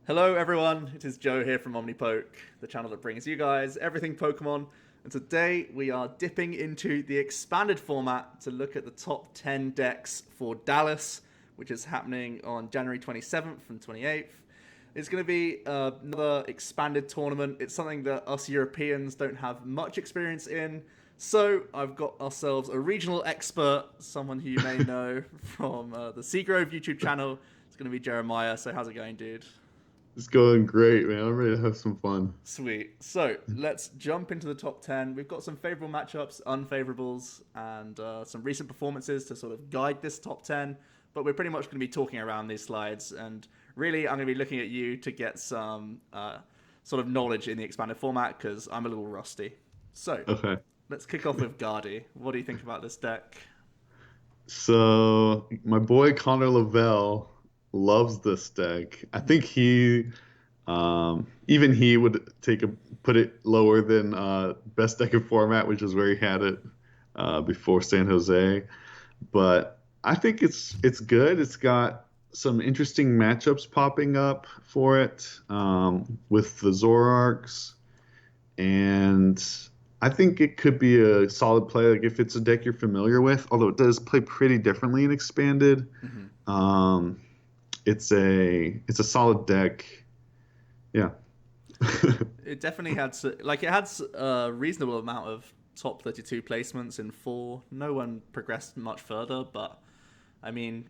Hello everyone, it is Joe here from OmniPoke, the channel that brings you guys everything Pokemon, and today we are dipping into the expanded format to look at the top 10 decks for Dallas, which is happening on January 27th and 28th. It's going to be another expanded tournament. It's something that us Europeans don't have much experience in, so I've got ourselves a regional expert, someone who you may know from the Seagrove YouTube channel. It's going to be Jeremiah, so how's it going, dude? It's going great, man. I'm ready to have some fun. Sweet. So let's jump into the top 10. We've got some favorable matchups, unfavorables, and some recent performances to sort of guide this top 10. But we're pretty much going to be talking around these slides. And really, I'm going to be looking at you to get some sort of knowledge in the expanded format because I'm a little rusty. So Okay. let's kick off with Gardy. What do you think about this deck? So my boy Connor Lavelle loves this deck. I think even he would put it lower than best deck in format, which is where he had it before San Jose. But I think it's good. It's got some interesting matchups popping up for it with the ZOROARKs, and I think it could be a solid play, like if it's a deck you're familiar with. Although it does play pretty differently in expanded. It's a solid deck. Yeah. It definitely had it had a reasonable amount of top 32 placements in four. No one progressed much further, but I mean,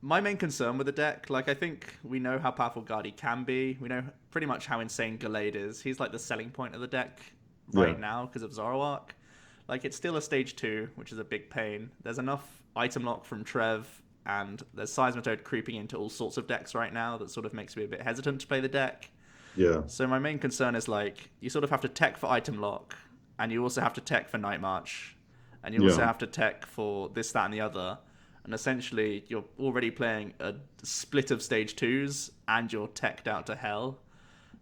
my main concern with the deck, I think we know how powerful Guardy can be. We know pretty much how insane Gallade is. He's like the selling point of the deck right now because of Zoroark. It's still a stage 2, which is a big pain. There's enough item lock from Trev, and there's Seismitoad creeping into all sorts of decks right now that sort of makes me a bit hesitant to play the deck. Yeah. So my main concern is you sort of have to tech for item lock, and you also have to tech for Night March, and you also have to tech for this, that, and the other. And essentially, you're already playing a split of stage 2s, and you're teched out to hell.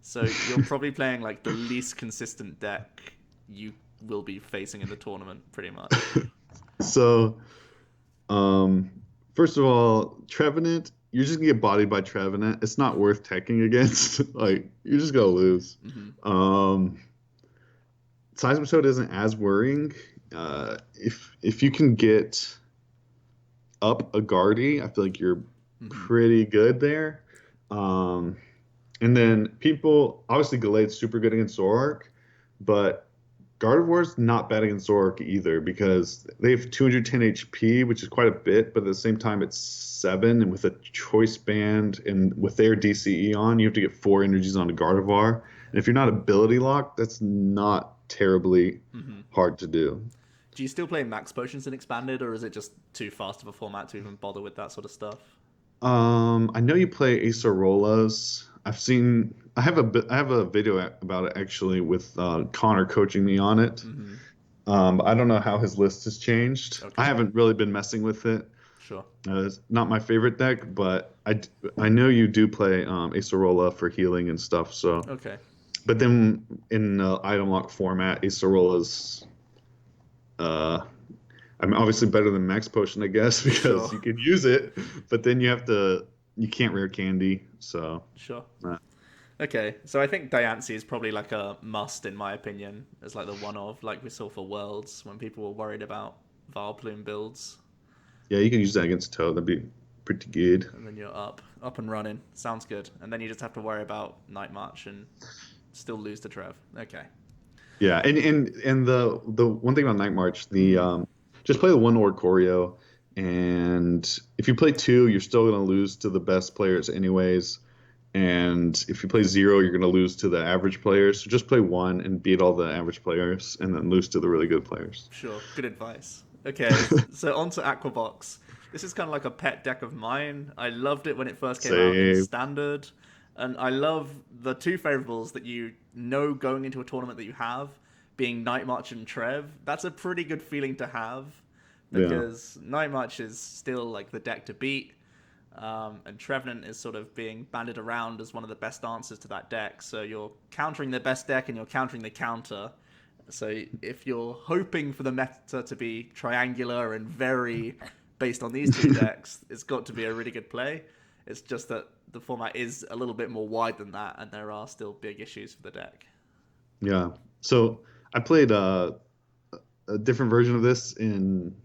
So you're probably playing the least consistent deck you will be facing in the tournament, pretty much. So, first of all, Trevenant, you're just gonna get bodied by Trevenant. It's not worth teching against. You're just gonna lose. Seismitoad isn't as worrying. If you can get up a Guardy, I feel like you're pretty good there. And then people, obviously Gallade's super good against Zoroark, but Gardevoir's not bad against Zoroark either because they have 210 HP, which is quite a bit, but at the same time it's 7, and with a choice band and with their DCE on, you have to get 4 energies onto Gardevoir. And if you're not ability locked, that's not terribly hard to do. Do you still play max potions in expanded, or is it just too fast of a format to even bother with that sort of stuff? I know you play Acerolas. I have a video about it actually with Connor coaching me on it. I don't know how his list has changed. Okay. I haven't really been messing with it. Sure. It's not my favorite deck, but I know you do play Acerola for healing and stuff. So okay. But then in item lock format, Acerola's I'm obviously better than Max Potion, I guess, because you can use it, but then you can't rare candy, so. Sure. Okay, so I think Diancie is probably a must, in my opinion, as the one of, we saw for Worlds, when people were worried about Vileplume builds. Yeah, you can use that against Toad, that'd be pretty good. And then you're up and running. Sounds good. And then you just have to worry about Night March and still lose to Trev. Okay. Yeah, and the one thing about Night March, just play the 1 Oricorio, and if you play 2, you're still going to lose to the best players anyways, and if you play 0, you're going to lose to the average players. So just play 1 and beat all the average players, and then lose to the really good players. Sure, good advice. Okay, so on to AQUABOX. This is kind of like a pet deck of mine. I loved it when it first came out in Standard, and I love the 2 favorables that you know going into a tournament that you have, being Night March and Trev. That's a pretty good feeling to have, because Night March is still the deck to beat, and Trevenant is sort of being banded around as one of the best answers to that deck. So you're countering the best deck and you're countering the counter. So if you're hoping for the meta to be triangular and very based on these 2 decks, it's got to be a really good play. It's just that the format is a little bit more wide than that, and there are still big issues for the deck. Yeah. So I played a different version of this in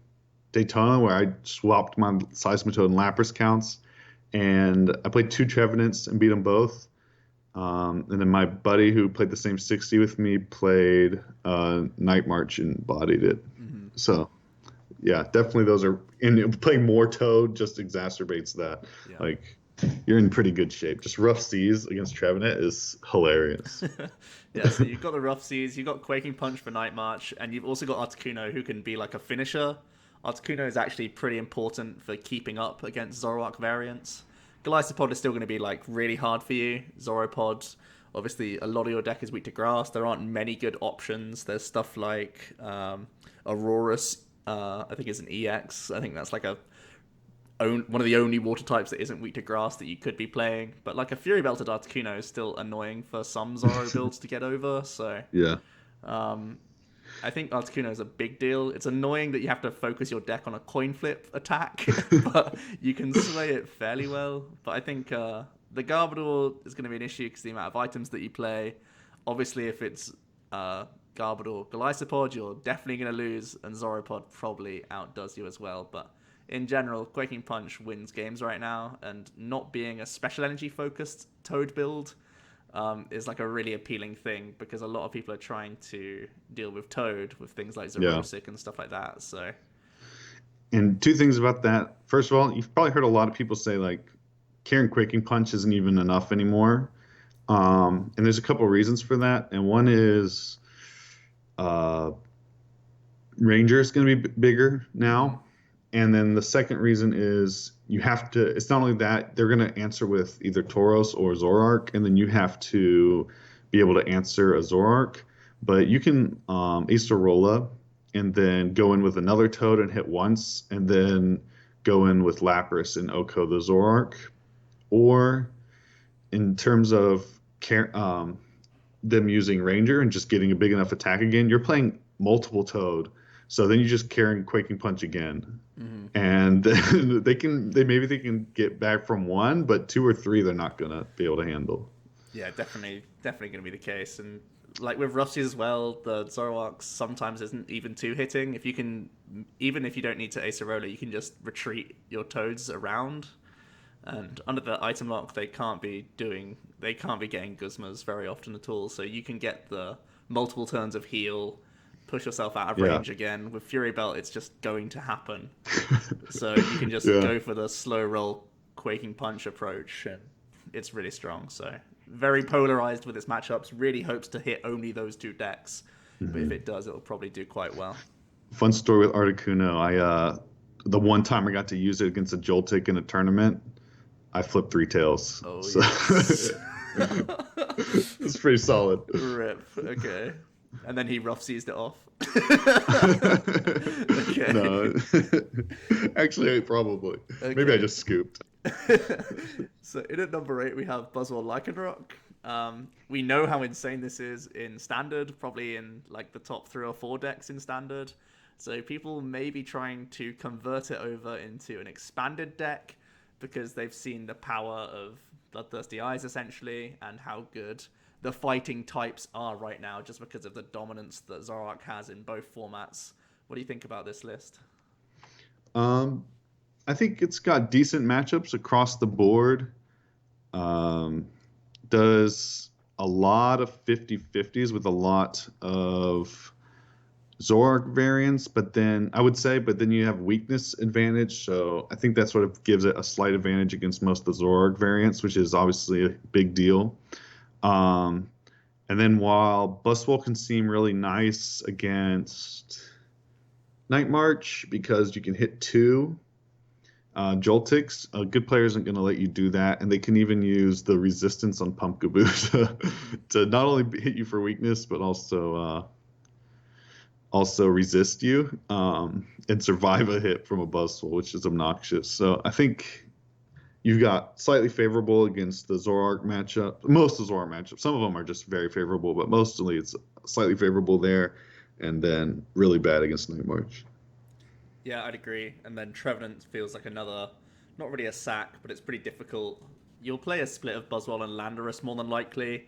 Daytona where I swapped my Seismitoad and Lapras counts, and I played 2 Trevenants and beat them both. And then my buddy who played the same 60 with me played Night March and bodied it. Mm-hmm. So, yeah, definitely those are. And playing more Toad just exacerbates that. Yeah. Like, you're in pretty good shape. Just Rough Seas against Trevenant is hilarious. Yeah, so you've got the Rough Seas, you've got Quaking Punch for Night March, and you've also got Articuno, who can be like a finisher. Articuno is actually pretty important for keeping up against Zoroark variants. Golisopod is still going to be like really hard for you. Zoropod, obviously, a lot of your deck is weak to grass. There aren't many good options. There's stuff like Aurorus, I think is an EX. I think that's like one of the only water types that isn't weak to grass that you could be playing. But like a Fury Belted Articuno is still annoying for some Zoro builds to get over. So yeah. I think Articuno is a big deal. It's annoying that you have to focus your deck on a coin flip attack, but you can sway it fairly well. But I think the Garbodor is going to be an issue because the amount of items that you play. Obviously, if it's Garbodor Golisopod, you're definitely going to lose, and Zoropod probably outdoes you as well. But in general, Quaking Punch wins games right now, and not being a special energy focused Toad build is like a really appealing thing because a lot of people are trying to deal with Toad with things like Zerosic and stuff like that. So, and 2 things about that. First of all, you've probably heard a lot of people say like carrying Quaking Punch isn't even enough anymore. And there's a couple of reasons for that. And one is Ranger is going to be bigger now. And then the second reason is you have to, it's not only that, they're going to answer with either Tauros or Zoroark, and then you have to be able to answer a Zoroark. But you can Acerola and then go in with another Toad and hit once, and then go in with Lapras and Oko the Zoroark. Or in terms of them using Ranger and just getting a big enough attack again, you're playing multiple Toad. So then you just carry Quaking Punch again. Mm-hmm. And they can get back from 1, but 2 or 3 they're not gonna be able to handle. Yeah, definitely gonna be the case. And like with Rough Seas as well, the Zoroark sometimes isn't even 2 hitting. If you can, even if you don't need to Acerola, you can just retreat your Toads around. And under the item lock, they can't be getting Guzmas very often at all. So you can get the multiple turns of heal, push yourself out of range again. With Fury Belt, it's just going to happen. So you can just go for the slow roll Quaking Punch approach, and it's really strong. So very polarized with its matchups. Really hopes to hit only those 2 decks. Mm-hmm. But if it does, it'll probably do quite well. Fun story with Articuno. The one time I got to use it against a Joltik in a tournament, I flipped 3 tails. Oh, so. Yes. It's pretty solid. Rip. Okay. And then he Rough Seased it off. Okay. No. Actually, probably. Okay. Maybe I just scooped. So in at number 8, we have BUZZWOLE LYCANROC. We know how insane this is in Standard, probably in like the top 3 or 4 decks in Standard. So people may be trying to convert it over into an expanded deck because they've seen the power of Bloodthirsty Eyes, essentially, and how good the fighting types are right now just because of the dominance that Zoroark has in both formats. What do you think about this list? I think it's got decent matchups across the board. Does a lot of 50-50s with a lot of Zoroark variants, but then you have weakness advantage. So I think that sort of gives it a slight advantage against most of the Zoroark variants, which is obviously a big deal. And then while BUZZWOLE can seem really nice against Night March because you can hit 2 Joltiks, a good player isn't going to let you do that, and they can even use the resistance on Pumpkaboo to not only hit you for weakness, but also resist you and survive a hit from a BUZZWOLE, which is obnoxious. So I think you've got slightly favorable against the Zoroark matchup. Most of the Zoroark matchups. Some of them are just very favorable, but mostly it's slightly favorable there, and then really bad against Night March. Yeah, I'd agree. And then Trevenant feels like not not really a sack, but it's pretty difficult. You'll play a split of Buzzwole and Landorus more than likely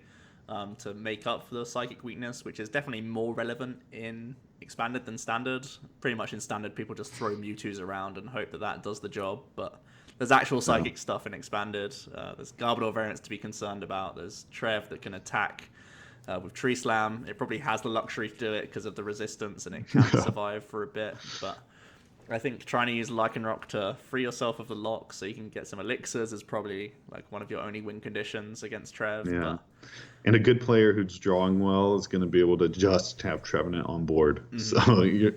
to make up for the psychic weakness, which is definitely more relevant in expanded than standard. Pretty much in standard, people just throw Mewtwo's around and hope that that does the job, but there's actual psychic stuff in expanded. There's Garbodor variants to be concerned about. There's Trev that can attack with Tree Slam. It probably has the luxury to do it because of the resistance, and it can survive for a bit, but I think trying to use LYCANROC to free yourself of the lock so you can get some elixirs is probably like one of your only win conditions against Trev. Yeah. But And a good player who's drawing well is going to be able to just have TREVENANT on board. So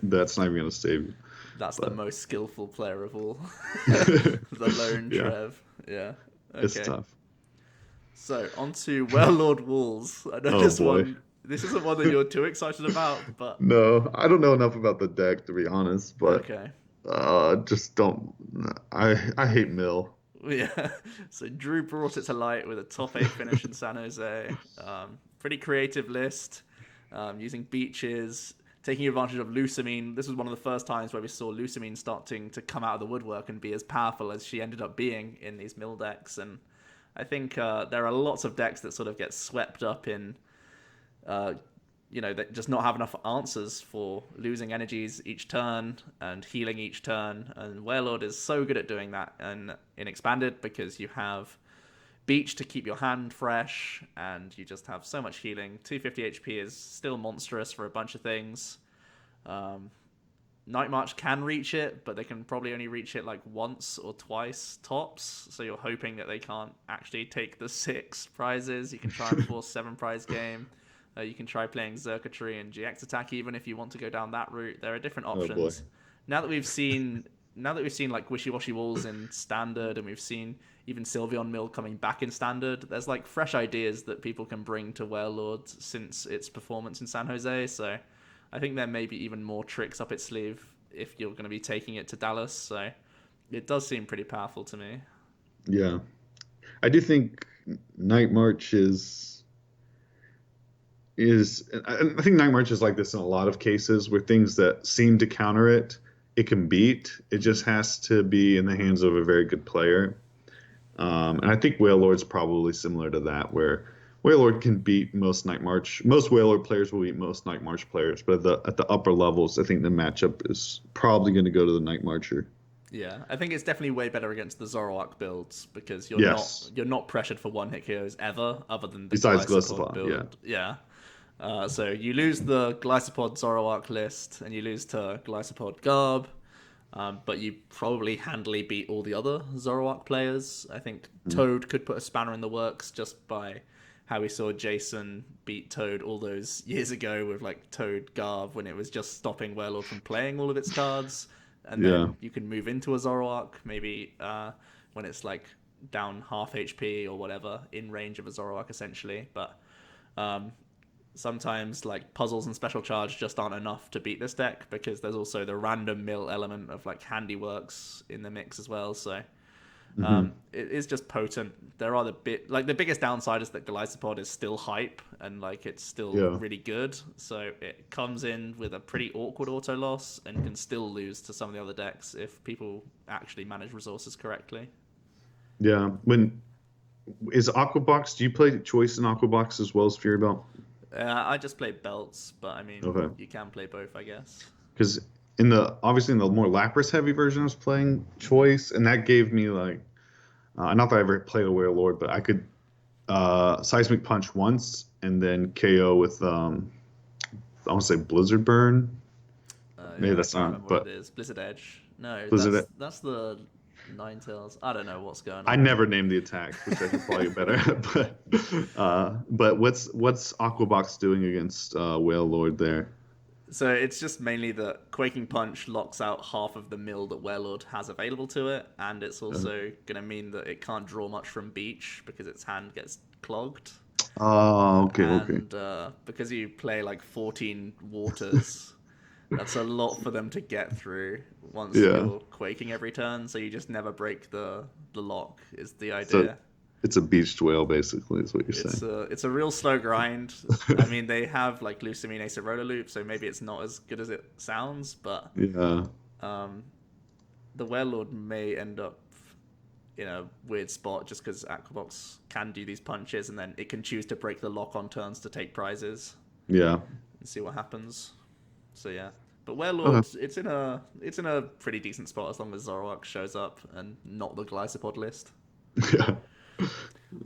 that's not even going to save you. That's the most skillful player of all. The lone Trev. Yeah. Okay. It's tough. So, on to WAILORD Walls. I know this isn't one that you're too excited about, but... No, I don't know enough about the deck, to be honest, but Okay. just don't... I hate Mill. Yeah, so Drew brought it to light with a top 8 finish in San Jose. Pretty creative list, using beaches, taking advantage of Lusamine. This was one of the first times where we saw Lusamine starting to come out of the woodwork and be as powerful as she ended up being in these mill decks. And I think there are lots of decks that sort of get swept up in, that just not have enough answers for losing energies each turn and healing each turn. And WAILORD is so good at doing that and in Expanded because you have Beach to keep your hand fresh and you just have so much healing. 250 HP is still monstrous for a bunch of things. Night March can reach it, but they can probably only reach it like once or twice tops. So you're hoping that they can't actually take the 6 prizes. You can try and force 7 prize game. You can try playing Xurkitree and GX attack even if you want to go down that route. There are different options. Now that we've seen like wishy-washy walls in standard and we've seen even Sylveon Mill coming back in standard, there's like fresh ideas that people can bring to WAILORD since its performance in San Jose. So I think there may be even more tricks up its sleeve if you're going to be taking it to Dallas. So it does seem pretty powerful to me. Yeah. I do think Night March I think Night March is like this in a lot of cases where things that seem to counter it can beat. It just has to be in the hands of a very good player. And I think WAILORD's probably similar to that, where WAILORD can beat most Night March. Most WAILORD players will beat most Night March players, but at the upper levels, I think the matchup is probably going to go to the Night Marcher. Yeah, I think it's definitely way better against the Zoroark builds because you're not pressured for one-hit KOs ever, other than the besides Glycopod build. Yeah. So you lose the Glycopod Zoroark list, and you lose to Glycopod Garb, but you probably handily beat all the other Zoroark players. I think Toad could put a spanner in the works just by how we saw Jason beat Toad all those years ago with like Toad Garb when it was just stopping WAILORD from playing all of its cards. And then you can move into a Zoroark, maybe when it's like down half HP or whatever, in range of a Zoroark essentially. But sometimes like puzzles and special charge just aren't enough to beat this deck because there's also the random mill element of like handiworks in the mix as well. So it is just potent. There are the biggest downside is that Glycopod is still hype and like it's still really good. So it comes in with a pretty awkward auto loss and can still lose to some of the other decks if people actually manage resources correctly. Yeah. Is AQUABOX? Do you play Choice in AQUABOX as well as Fury Belt? I just play belts, but I mean you can play both, I guess. Because obviously in the more Lapras heavy version, I was playing Choice, and that gave me like, not that I ever played a WAILORD, but I could Seismic Punch once and then KO with I want to say Blizzard Burn. Maybe that's not, but what it is. Blizzard Edge. No, that's the Ninetales. I don't know what's going on. I never named the attack, which I could probably better at. But what's AQUABOX doing against WAILORD there? So it's just mainly that Quaking Punch locks out half of the mill that WAILORD has available to it, and it's also going to mean that it can't draw much from Beach because its hand gets clogged. Oh, okay, and, because you play like 14 waters, that's a lot for them to get through once you're Quaking every turn, so you just never break the lock is the idea. So it's a beached whale, basically, is what you're saying. It's a real slow grind. I mean, they have like Lusamine Acerola Loop, so maybe it's not as good as it sounds, but the WAILORD may end up in a weird spot just because Aquabox can do these punches, and then it can choose to break the lock on turns to take prizes. Yeah. And see what happens. So yeah. But Okay. WAILORD, it's in a pretty decent spot as long as ZOROARK shows up and not the Glycopod list. Yeah.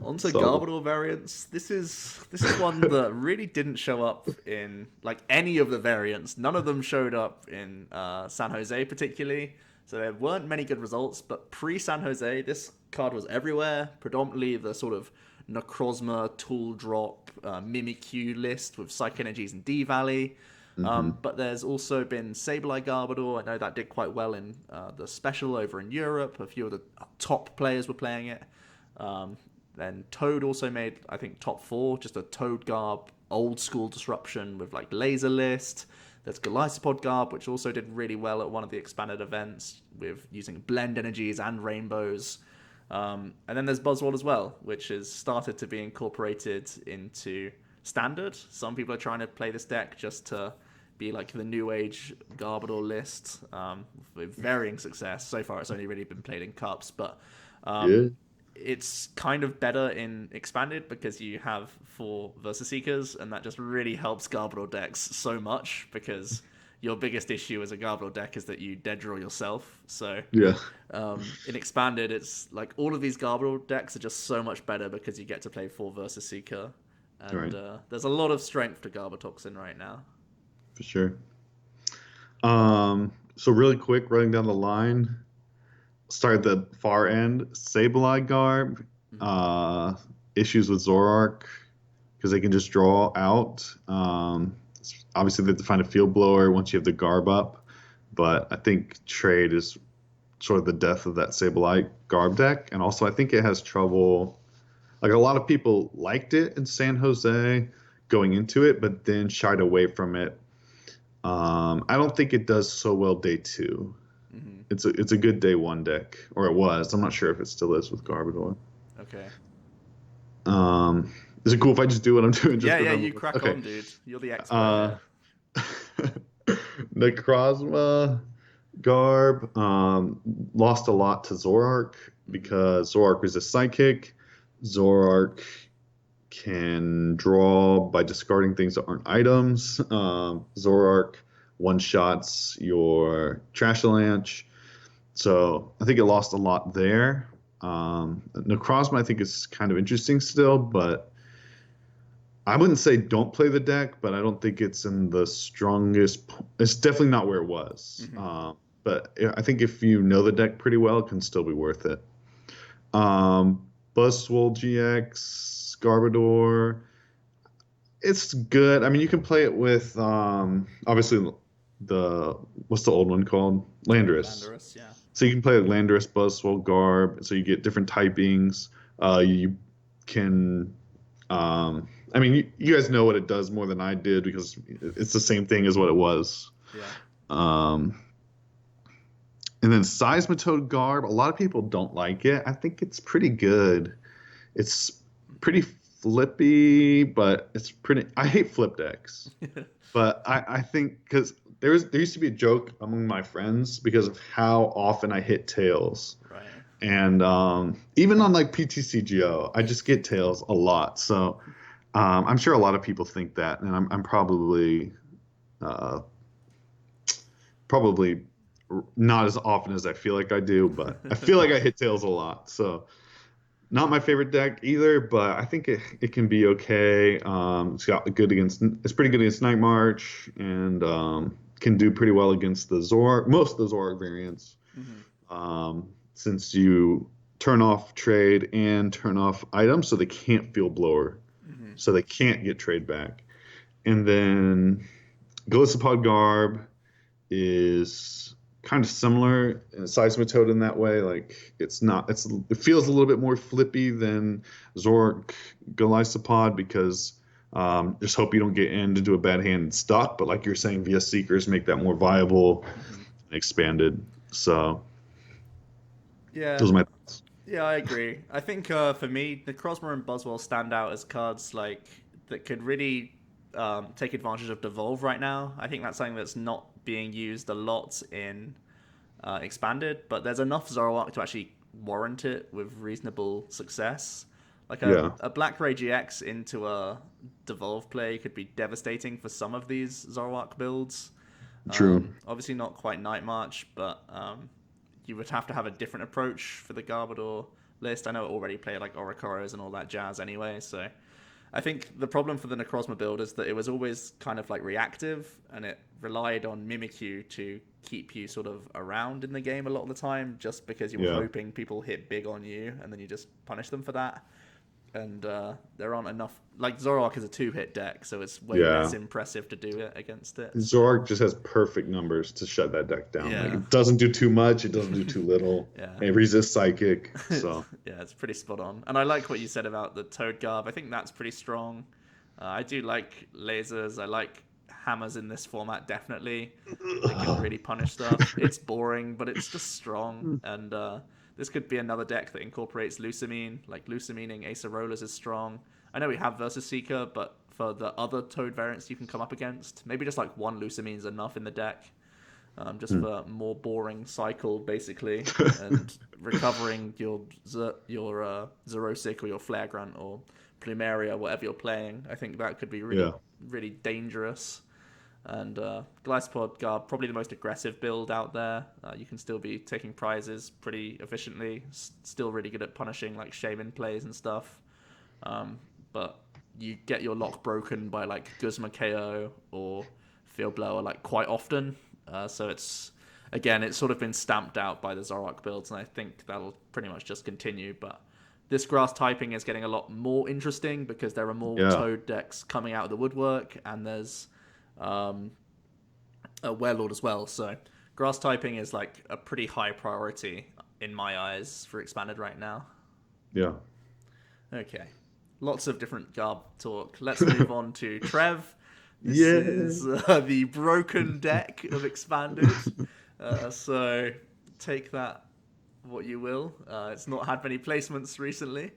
On to So Garbodor variants. This is one that really didn't show up in like any of the variants. None of them showed up in San Jose particularly. So there weren't many good results. But pre San Jose, this card was everywhere. Predominantly the sort of Necrozma, Tool Drop, Mimikyu list with Psych Energies and D Valley. But there's also been Sableye Garbodor. I know that did quite well in the special over in Europe. A few of the top players were playing it. Then Toad also made, I think, top 4. Just a Toad Garb, old school disruption with like Laser List. There's Glycopod Garb, which also did really well at one of the expanded events with using blend energies and rainbows. And then there's BUZZWOLE as well, which has started to be incorporated into standard. Some people are trying to play this deck just to be like the new age Garbodor list with varying success. So far, it's only really been played in cups, but yeah. it's kind of better in expanded because you have 4 Versus Seekers, and that just really helps Garbodor decks so much because your biggest issue as a Garbodor deck is that you dead draw yourself. So Yeah. in expanded, it's like all of these Garbodor decks are just so much better because you get to play 4 Versus Seeker, and there's a lot of strength to Garbotoxin right now. For sure. So really quick, running down the line. Start at the far end. Sableye Garb. Issues with ZOROARK because they can just draw out. Obviously, they have to find a field blower once you have the Garb up. But I think trade is sort of the death of that Sableye Garb deck. And also, I think it has trouble. Like, a lot of people liked it in San Jose going into it, but then shied away from it. I don't think it does so well day 2. It's a good day 1 deck, or it was. I'm not sure if it still is with Garbodor. Okay. Is it cool if I just do what I'm doing? Just yeah, you crack on, dude. You're the expert here. Necrozma Garb lost a lot to ZOROARK because ZOROARK is a psychic. ZOROARK can draw by discarding things that aren't items. ZOROARK one-shots your Trashalanche. So I think it lost a lot there. Necrozma I think is kind of interesting still, but I wouldn't say don't play the deck, but I don't think it's in the strongest. It's definitely not where it was. But I think if you know the deck pretty well, it can still be worth it. BUZZWOLE GX, Garbodor. It's good. I mean, you can play it with obviously what's the old one called? Landorus. Landorus, yeah. So you can play with Landorus, BUZZWOLE, Garb. So you get different typings. You can. I mean, you guys know what it does more than I did because it's the same thing as what it was. Yeah. And then Seismitoad Garb. A lot of people don't like it. I think it's pretty good. It's pretty flippy, but it's pretty. I hate flip decks, but I think because there used to be a joke among my friends because of how often I hit tails. Right. And even on like PTCGO, I just get tails a lot. So I'm sure a lot of people think that, and I'm probably not as often as I feel like I do, but I feel like I hit tails a lot. So not my favorite deck either, but I think it can be okay. It's pretty good against Night March, and can do pretty well against the most of the ZOROARK variants. Since you turn off trade and turn off items, so they can't field blower, so they can't get trade back. And then Glycopod Garb is kind of similar in Seismitoad in that way. Like it feels a little bit more flippy than ZOROARK Glycopod because just hope you don't get into a bad hand and stuck. But like you're saying, via Seekers make that more viable and expanded. So yeah, those are my thoughts. Yeah, I agree. I think for me, Necrozma and BUZZWOLE stand out as cards like that could really take advantage of Devolve right now. I think that's something that's not being used a lot in expanded, but there's enough ZOROARK to actually warrant it with reasonable success. Like Yeah. a Black Ray GX into a Devolve play could be devastating for some of these Zoroark builds. True. Obviously not quite Night March, but you would have to have a different approach for the Garbodor list. I know it already played like Oricoros and all that jazz anyway, so I think the problem for the Necrozma build is that it was always kind of like reactive, and it relied on Mimikyu to keep you sort of around in the game a lot of the time, just because you were hoping people hit big on you, and then you just punish them for that. And there aren't enough. Like Zoroark is a 2-hit deck, so it's way less impressive to do it against it. Zoroark just has perfect numbers to shut that deck down. Yeah. Like, it doesn't do too much. It doesn't do too little. It resists Psychic. So yeah, it's pretty spot on. And I like what you said about the Toad Garb. I think that's pretty strong. I do like lasers. I like hammers in this format, definitely. They can really punish stuff. It's boring, but it's just strong. And this could be another deck that incorporates Lusamine. Like Lusamining Acerolas is strong. I know we have Versus Seeker, but for the other Toad variants you can come up against, maybe just like one Lusamine is enough in the deck. Just for more boring cycle, basically, and recovering your Zerosic or your Flare Grunt or Plumeria, whatever you're playing. I think that could be really, really dangerous. And Glycopod Garb, probably the most aggressive build out there. You can still be taking prizes pretty efficiently. Still really good at punishing like Shaman plays and stuff. But you get your lock broken by like Guzma KO or Field Blower like quite often. So it's sort of been stamped out by the Zoroark builds, and I think that'll pretty much just continue. But this grass typing is getting a lot more interesting because there are more Toad decks coming out of the woodwork, and there's a WAILORD as well. So grass typing is like a pretty high priority in my eyes for Expanded right now. Yeah. Okay. Lots of different Garb talk. Let's move on to Trev. This is the broken deck of Expanded. So take that what you will. It's not had many placements recently,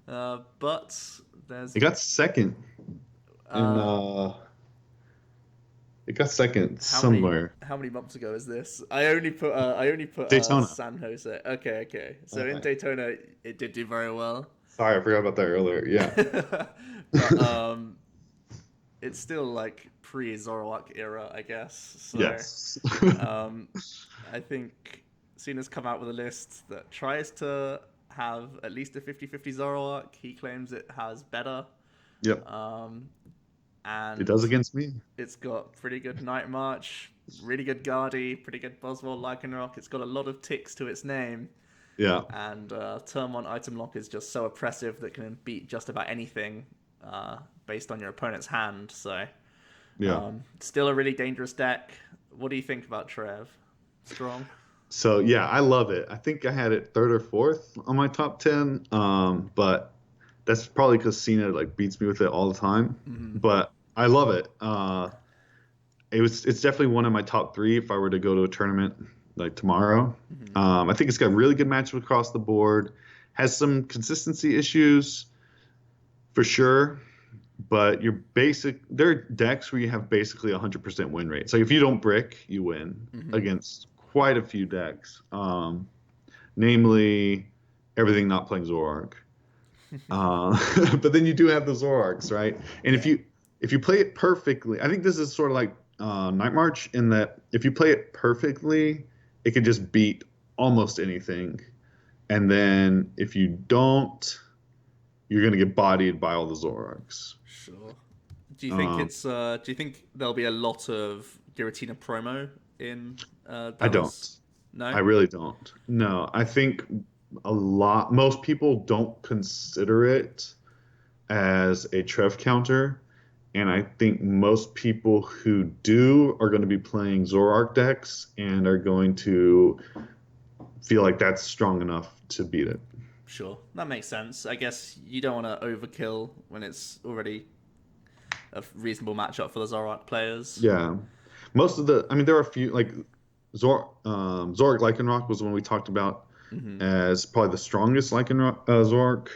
but there's. It got second. It got second somewhere. How many months ago is this? I only put Daytona. San Jose. Okay. So in Daytona, it did do very well. Sorry, I forgot about that earlier. Yeah. But, it's still like pre-Zoroark era, I guess. So, yes. I think Cena's come out with a list that tries to have at least a 50-50 Zoroark. He claims it has better. Yep. And it does against me. It's got pretty good Night March, really good Guardy, pretty good BUZZWOLE, LYCANROC. It's got a lot of ticks to its name. Yeah. And turn 1 item lock is just so oppressive that can beat just about anything based on your opponent's hand. So still a really dangerous deck. What do you think about Trev? Strong? So yeah, I love it. I think I had it 3rd or 4th on my top 10. But that's probably because Cena like beats me with it all the time. Mm-hmm. But I love it. It's definitely one of my top 3 if I were to go to a tournament like tomorrow. Mm-hmm. I think it's got really good matchups across the board. Has some consistency issues for sure, but there are decks where you have basically 100% win rate. So if you don't brick, you win against quite a few decks, namely everything not playing Zoroark. But then you do have the Zoroarks, right? And if you play it perfectly, I think this is sort of like Night March in that if you play it perfectly, it can just beat almost anything. And then if you don't, you're going to get bodied by all the Zoroarks. Sure. Do you think do you think there'll be a lot of Giratina promo in Dallas? I don't. No? I really don't. No. I think most people don't consider it as a Trev counter. And I think most people who do are going to be playing Zoroark decks and are going to feel like that's strong enough to beat it. Sure. That makes sense. I guess you don't want to overkill when it's already a reasonable matchup for the Zoroark players. Yeah. There are a few, like Zoroark LYCANROC was the one we talked about as probably the strongest Zoroark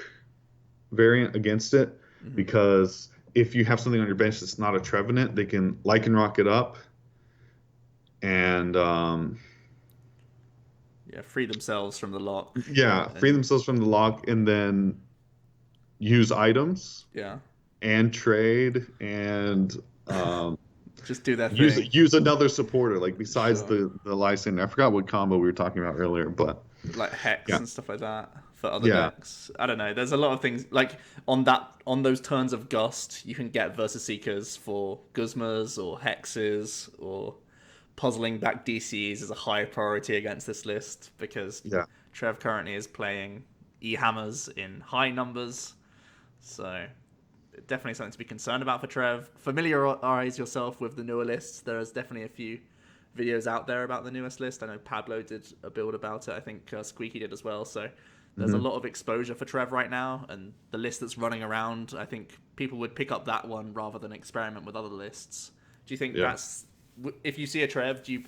variant against it, because if you have something on your bench that's not a TREVENANT, they can LYCANROC it up and Yeah, free themselves from the lock. Yeah, free themselves from the lock and then use items Yeah. and trade and Just do their use thing. use another supporter like besides Sure. the Lycan. I forgot what combo we were talking about earlier, but Like Hex yeah, and stuff like that for other yeah, decks. I don't know. There's a lot of things like on those turns of Gust, you can get Versus Seekers for Guzmas or Hexes, or puzzling back DCs is a high priority against this list because yeah. Trev currently is playing E-Hammers in high numbers. So definitely something to be concerned about for Trev. Familiarize yourself with the newer lists. There is definitely a few videos out there about the newest list. I know Pablo did a build about it. I think Squeaky did as well. So there's a Hmm. lot of exposure for Trev right now, and the list that's running around, I think people would pick up that one rather than experiment with other lists. Do you think Yeah. that's, if you see a Trev, do you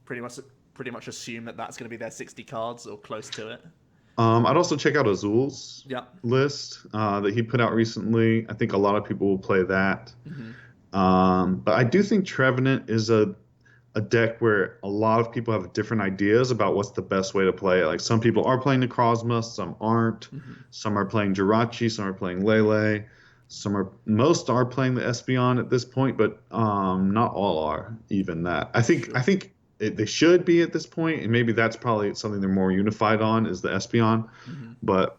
pretty much assume that that's going to be their 60 cards or close to it? I'd also check out Azul's Yeah. list that he put out recently. I think a lot of people will play that. Mm-hmm. But I do think Trevenant is a deck where a lot of people have different ideas about what's the best way to play it. Like some people are playing Necrozma, some aren't. Mm-hmm. Some are playing Jirachi, some are playing Lele. Most are playing the Espeon at this point, but not all are even that. Sure. I think they should be at this point, and maybe that's probably something they're more unified on is the Espeon. Mm-hmm. But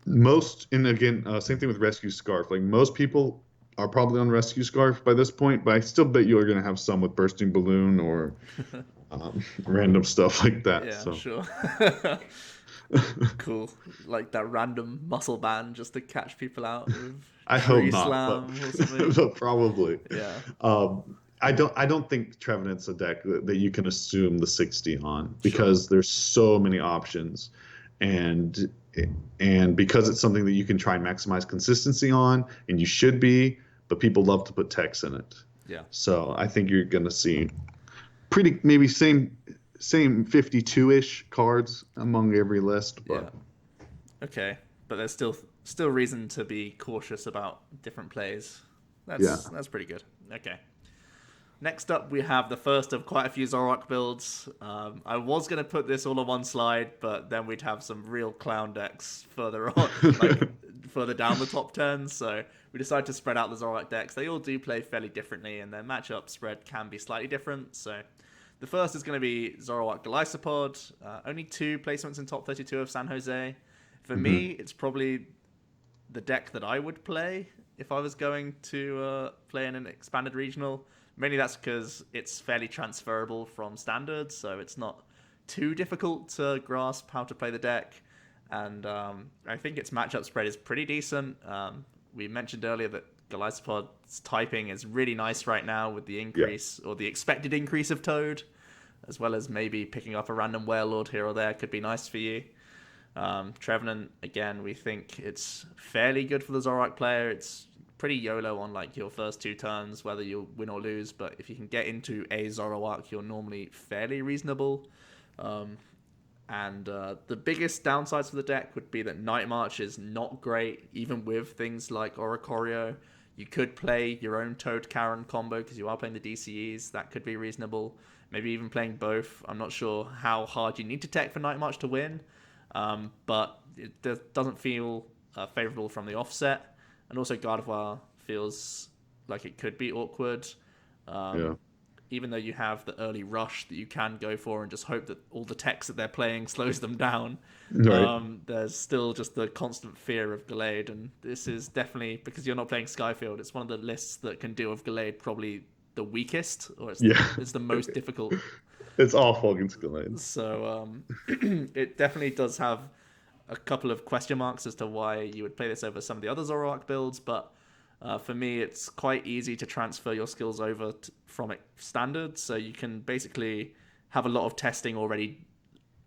most, and again, same thing with Rescue Scarf. Like most people are probably on Rescue Scarf by this point, but I still bet you are going to have some with Bursting Balloon or random stuff like that. Yeah, So sure. Cool. Like that random muscle band just to catch people out with I hope Tree not, but, Slam or something. but probably. Yeah. I don't think Trevenant's a deck that you can assume the 60 on Sure. because there's so many options, and because it's something that you can try and maximize consistency on, and you should be, but people love to put text in it. Yeah. So I think you're gonna see pretty maybe same 52-ish cards among every list, but Yeah. Okay. But there's still reason to be cautious about different plays. That's pretty good. Okay. Next up, we have the first of quite a few Zoroark builds. I was going to put this all on one slide, but then we'd have some real clown decks further on, like further down the top 10. So we decided to spread out the Zoroark decks. They all do play fairly differently, and their matchup spread can be slightly different. So the first is going to be Zoroark GARDEVOIR. Only 2 placements in top 32 of San Jose. For me, it's probably the deck that I would play if I was going to play in an expanded regional. Mainly that's because it's fairly transferable from standard, so it's not too difficult to grasp how to play the deck. And I think its matchup spread is pretty decent. We mentioned earlier that GARDEVOIR's typing is really nice right now with the increase or the expected increase of Toad, as well as maybe picking up a random WAILORD here or there could be nice for you. Trevenant, again, we think it's fairly good for the Zoroark player. It's pretty YOLO on like your first 2 turns, whether you win or lose, but if you can get into a Zoroark, you're normally fairly reasonable. And the biggest downsides for the deck would be that Night March is not great, even with things like Oricorio. You could play your own Toad Karen combo because you are playing the DCEs. That could be reasonable. Maybe even playing both. I'm not sure how hard you need to tech for Night March to win, but it doesn't feel favorable from the offset. And also GARDEVOIR feels like it could be awkward. Even though you have the early rush that you can go for and just hope that all the techs that they're playing slows them down. Right. There's still just the constant fear of Gallade. And this is definitely, because you're not playing Skyfield, it's one of the lists that can deal with Gallade probably the weakest, or it's the most difficult. It's awful against Gallade. So it definitely does have a couple of question marks as to why you would play this over some of the other Zoroark builds, but for me, it's quite easy to transfer your skills over from standard, so you can basically have a lot of testing already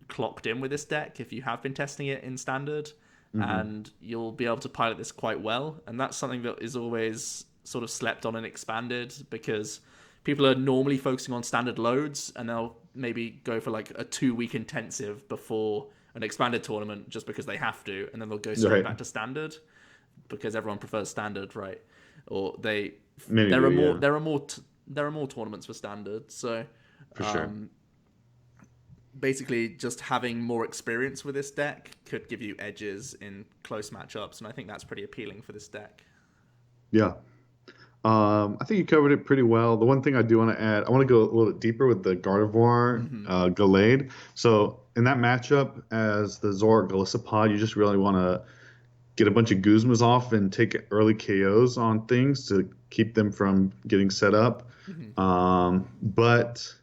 clocked in with this deck if you have been testing it in standard, and you'll be able to pilot this quite well, and that's something that is always sort of slept on and expanded, because people are normally focusing on standard loads, and they'll maybe go for like a 2-week intensive before an expanded tournament just because they have to, and then they'll go straight back to standard because everyone prefers standard, right? Or there are more tournaments for standard, so for sure. basically just having more experience with this deck could give you edges in close matchups, and I think that's pretty appealing for this deck. Yeah. I think you covered it pretty well. The one thing I do want to add, I want to go a little bit deeper with the Gardevoir Gallade. So in that matchup, as the ZOROARK Golisopod, you just really want to get a bunch of Guzmas off and take early KOs on things to keep them from getting set up. But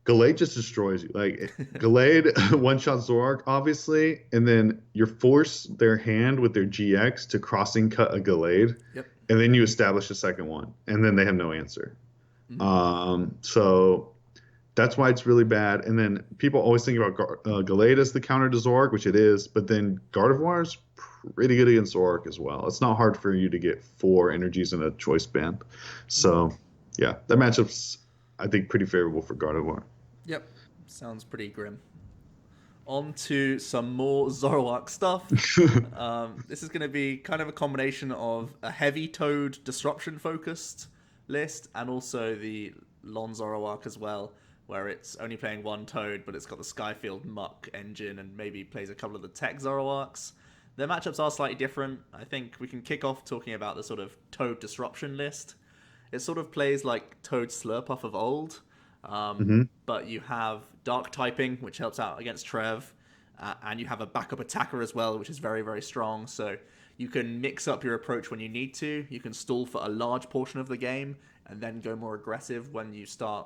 Gallade just destroys you. Like Gallade one-shot ZOROARK, obviously, and then you force their hand with their GX to crossing cut a Gallade. Yep. And then you establish a second one, and then they have no answer. So that's why it's really bad. And then people always think about Gallade as the counter to ZOROARK, which it is, but then Gardevoir is pretty good against ZOROARK as well. It's not hard for you to get 4 energies in a choice band. So, yeah, that matchup's, I think, pretty favorable for Gardevoir. Yep, sounds pretty grim. On to some more ZOROARK stuff. This is going to be kind of a combination of a heavy Toad disruption focused list and also the Lon ZOROARK as well, where it's only playing 1 Toad, but it's got the Skyfield Muck engine and maybe plays a couple of the Tech ZOROARKs. Their matchups are slightly different. I think we can kick off talking about the sort of Toad disruption list. It sort of plays like Toad Slurpuff of old. But you have dark typing, which helps out against Trev, and you have a backup attacker as well, which is very, very strong. So you can mix up your approach when you need to. You can stall for a large portion of the game and then go more aggressive when you start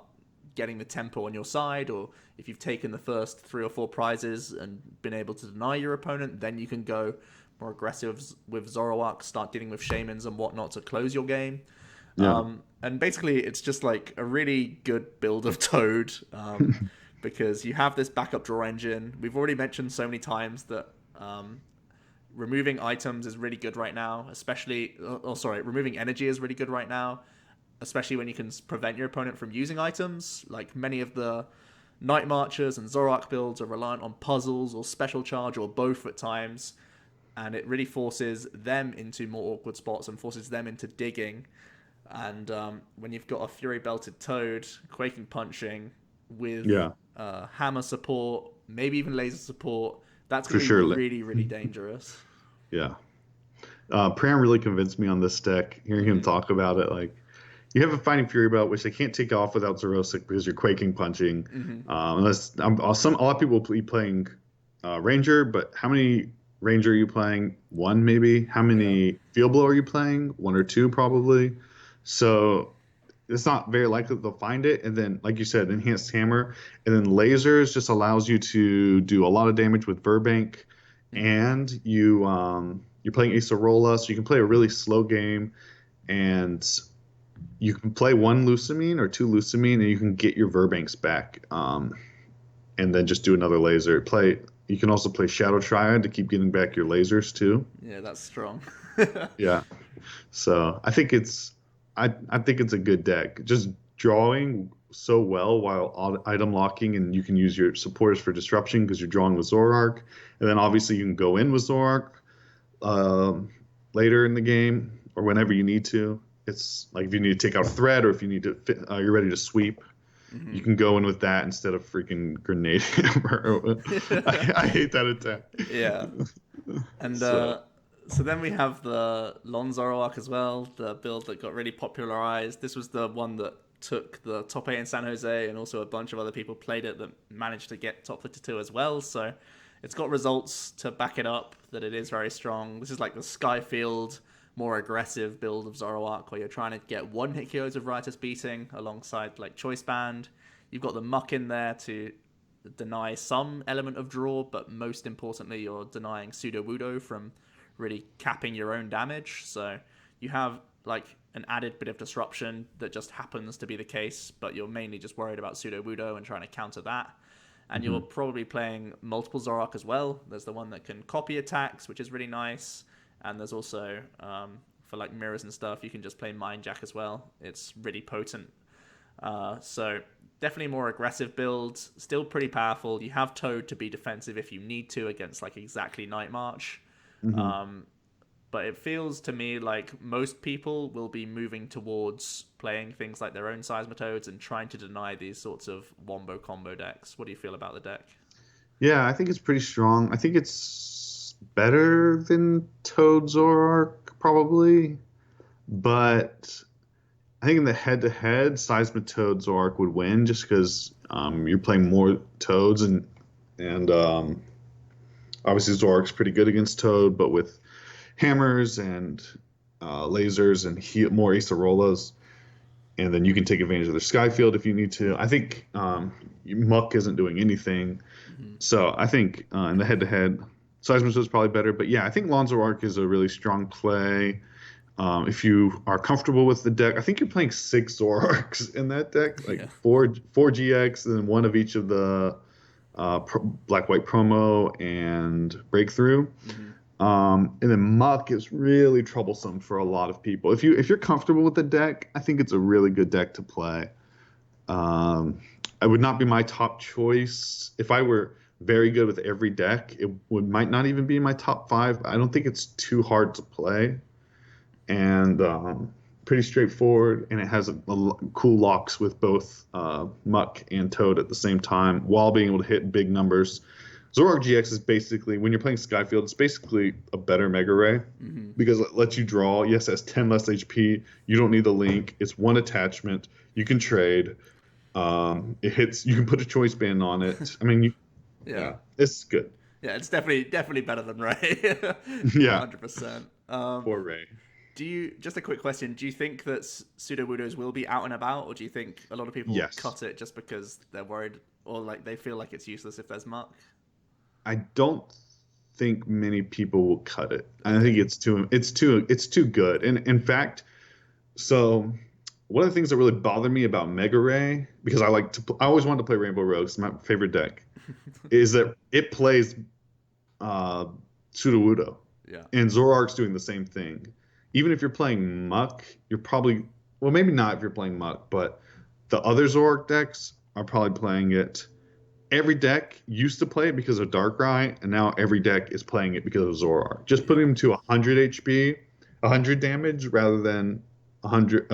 getting the tempo on your side, or if you've taken the first 3 or 4 prizes and been able to deny your opponent, then you can go more aggressive with ZOROARK, start dealing with Shamans and whatnot to close your game. Yeah. And basically, it's just like a really good build of Toad, because you have this backup draw engine. We've already mentioned so many times that removing items is really good right now, especially... removing energy is really good right now, especially when you can prevent your opponent from using items. Like many of the Night Marchers and ZOROARK builds are reliant on puzzles or special charge or both at times, and it really forces them into more awkward spots and forces them into digging. And when you've got a Fury Belted Toad, Quaking Punching with Hammer support, maybe even Laser support, that's going to be really, really dangerous. Yeah. Pram really convinced me on this deck. Hearing him talk about it, like, you have a Fighting Fury Belt, which they can't take off without Zerosic because you're Quaking Punching. Unless a lot of people will be playing Ranger, but how many Ranger are you playing? 1 maybe? How many Field Blow are you playing? 1 or 2 probably. So it's not very likely they'll find it. And then, like you said, Enhanced Hammer. And then Lasers just allows you to do a lot of damage with Burbank. And you're playing Acerola, so you can play a really slow game. And you can play 1 Lusamine or 2 Lusamine, and you can get your Verbanks back. And then just do another Laser. You can also play Shadow Triad to keep getting back your lasers, too. Yeah, that's strong. Yeah. So I think it's a good deck. Just drawing so well while item locking, and you can use your supporters for disruption because you're drawing with ZOROARK. And then obviously you can go in with ZOROARK later in the game or whenever you need to. It's like if you need to take out a threat or if you need to you're ready to sweep, you can go in with that instead of freaking Grenade Hammer. I hate that attack. Yeah. And so then we have the Lon ZOROARK as well, the build that got really popularized. This was the one that took the top 8 in San Jose, and also a bunch of other people played it that managed to get top 52 as well. So it's got results to back it up that it is very strong. This is like the Skyfield, more aggressive build of ZOROARK, where you're trying to get 1-hit KOs of Riotous Beating alongside like Choice Band. You've got the Muck in there to deny some element of draw, but most importantly, you're denying Pseudo Wudo from really capping your own damage. So you have like an added bit of disruption that just happens to be the case, but you're mainly just worried about Pseudo Wudo and trying to counter that. And you're probably playing multiple ZOROARK as well. There's the one that can copy attacks, which is really nice. And there's also, for like mirrors and stuff, you can just play Mind Jack as well. It's really potent. So definitely more aggressive build, still pretty powerful. You have Toad to be defensive if you need to against like exactly Night March. But but it feels to me like most people will be moving towards playing things like their own Seismitoads and trying to deny these sorts of wombo combo decks. What do you feel about the deck? Yeah, I think it's pretty strong. I think it's better than Toad Zoroark, probably. But I think in the head-to-head, Seismitoad Zoroark would win just because you're playing more Toads, and obviously Zoroark's pretty good against Toad, but with hammers and lasers and more Acerolas, and then you can take advantage of their Skyfield if you need to. I think Muck isn't doing anything, so I think in the head-to-head, Seismitoad's probably better. But yeah, I think Zoroark is a really strong play. If you are comfortable with the deck, I think you're playing 6 Zoroarks in that deck, like four GX, and then one of each of the Black-White Promo and Breakthrough. And then Muck is really troublesome for a lot of people. If you're comfortable with the deck, I think it's a really good deck to play. It would not be my top choice. If I were very good with every deck, might not even be in my top 5. I don't think it's too hard to play. And pretty straightforward, and it has cool locks with both Muck and Toad at the same time while being able to hit big numbers. Zoroark GX is basically, when you're playing Skyfield, it's basically a better Mega Ray because it lets you draw. Yes, it has 10 less HP. You don't need the link. It's one attachment. You can trade. It hits. You can put a choice band on it. I mean, it's good. Yeah, it's definitely better than Ray. Yeah, 100%. Poor Ray. Just a quick question, do you think that Sudowoodos will be out and about, or do you think a lot of people cut it just because they're worried, or like they feel like it's useless if there's Muck? I don't think many people will cut it. I think it's too good. And in fact, so one of the things that really bothered me about Mega Ray, because I always wanted to play Rainbow Rogue, it's my favorite deck, is that it plays Sudowoodo. Yeah. And Zoroark's doing the same thing. Even if you're playing Muck, you're probably, well, maybe not if you're playing Muck, but the other Zoroark decks are probably playing it. Every deck used to play it because of Darkrai, and now every deck is playing it because of Zoroark. Just put him to 100 HP, 100 damage, rather than 100.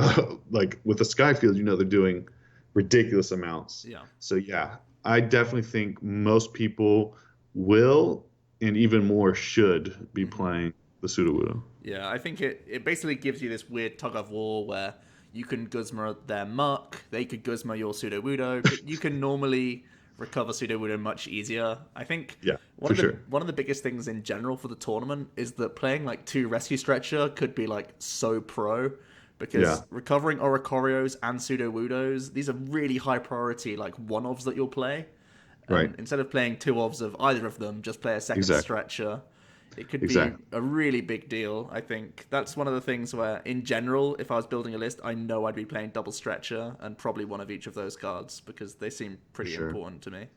Like with the Skyfield, they're doing ridiculous amounts. Yeah. So yeah, I definitely think most people will, and even more should, be playing the Sudowoodo. Yeah, I think it basically gives you this weird tug of war where you can Guzma their Muck, they could Guzma your Sudowoodo, but you can normally recover Sudowoodo much easier. I think one of the biggest things in general for the tournament is that playing like 2 Rescue Stretcher could be like so pro, because recovering Oricorios and Sudowoodos, these are really high priority like one-offs that you'll play. Right. Instead of playing 2-offs of either of them, just play a second Stretcher. It could be a really big deal. I think that's one of the things where, in general, if I was building a list, I know I'd be playing double Stretcher and probably one of each of those cards because they seem pretty important to me.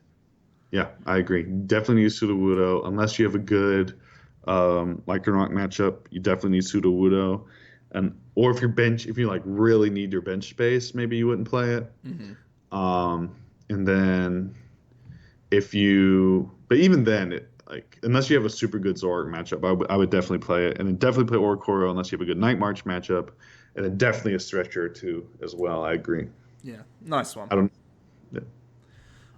Yeah, I agree. Definitely need Sudowoodo. Unless you have a good LYCANROC matchup, you definitely need Sudowoodo. Or if you like really need your bench space, maybe you wouldn't play it. And then but even then, unless you have a super good Zoroark matchup, I would definitely play it. And then definitely play Oricorio unless you have a good Night March matchup. And then definitely a Stretcher or 2 as well. I agree. Yeah, nice one.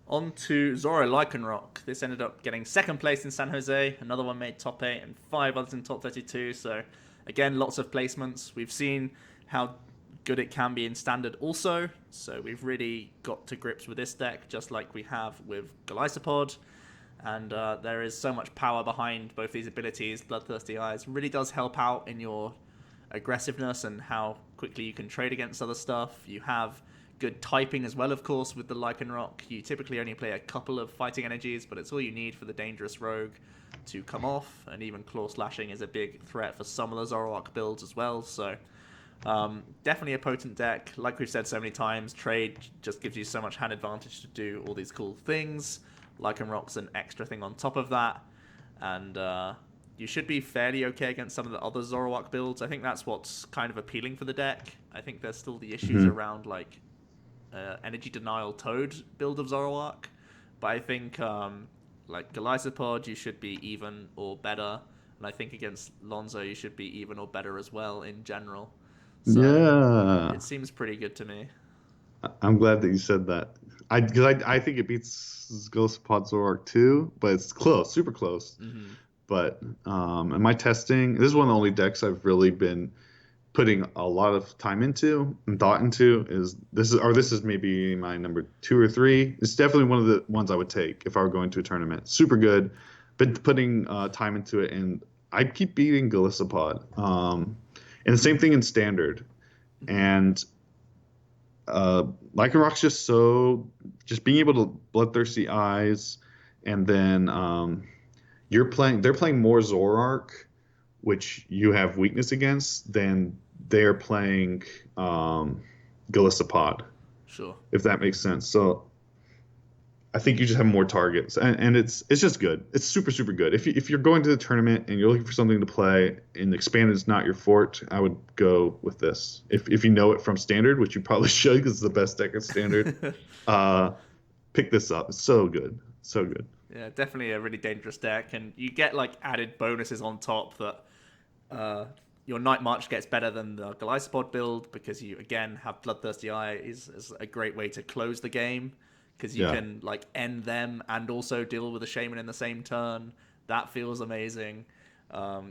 On to LYCANROC. This ended up getting 2nd place in San Jose. Another one made top 8 and 5 others in top 32. So, again, lots of placements. We've seen how good it can be in Standard also. So we've really got to grips with this deck, just like we have with GARDEVOIR. And there is so much power behind both these abilities. Bloodthirsty Eyes really does help out in your aggressiveness and how quickly you can trade against other stuff. You have good typing as well, of course, with the LYCANROC. You typically only play a couple of fighting energies, but it's all you need for the dangerous rogue to come off. And even Claw Slashing is a big threat for some of the Zoroark builds as well. So definitely a potent deck. Like we've said so many times, trade just gives you so much hand advantage to do all these cool things. LYCANROC's an extra thing on top of that, and you should be fairly okay against some of the other Zoroark builds. I think that's what's kind of appealing for the deck. I think there's still the issues around like Energy Denial Toad build of Zoroark, but I think like GARDEVOIR, you should be even or better And I think against Lonzo, you should be even or better as well in general. So Yeah. it seems pretty good to me. I'm glad that you said that. I think it beats Ghost-Pod ZOROARK too, but it's close, super close. Mm-hmm. But in my testing, this is one of the only decks I've really been putting a lot of time into and thought into. This is maybe my number 2 or 3. It's definitely one of the ones I would take if I were going to a tournament. Super good. Been putting time into it, and I keep beating Ghost-Pod. And the same thing in standard. And LYCANROC's just being able to bloodthirsty eyes, and then they're playing more ZOROARK, which you have weakness against, than they're playing Ghost-Pod. Sure. If that makes sense. So I think you just have more targets, and it's just good. It's super, super good. If you're going to the tournament and you're looking for something to play and expanded is not your fort, I would go with this. If you know it from standard, which you probably should because it's the best deck in standard, pick this up. It's so good. So good. Yeah, definitely a really dangerous deck, and you get like added bonuses on top that your Night March gets better than the GARDEVOIR build because you again have Bloodthirsty Eye is a great way to close the game because you can like end them and also deal with a Shaman in the same turn. That feels amazing.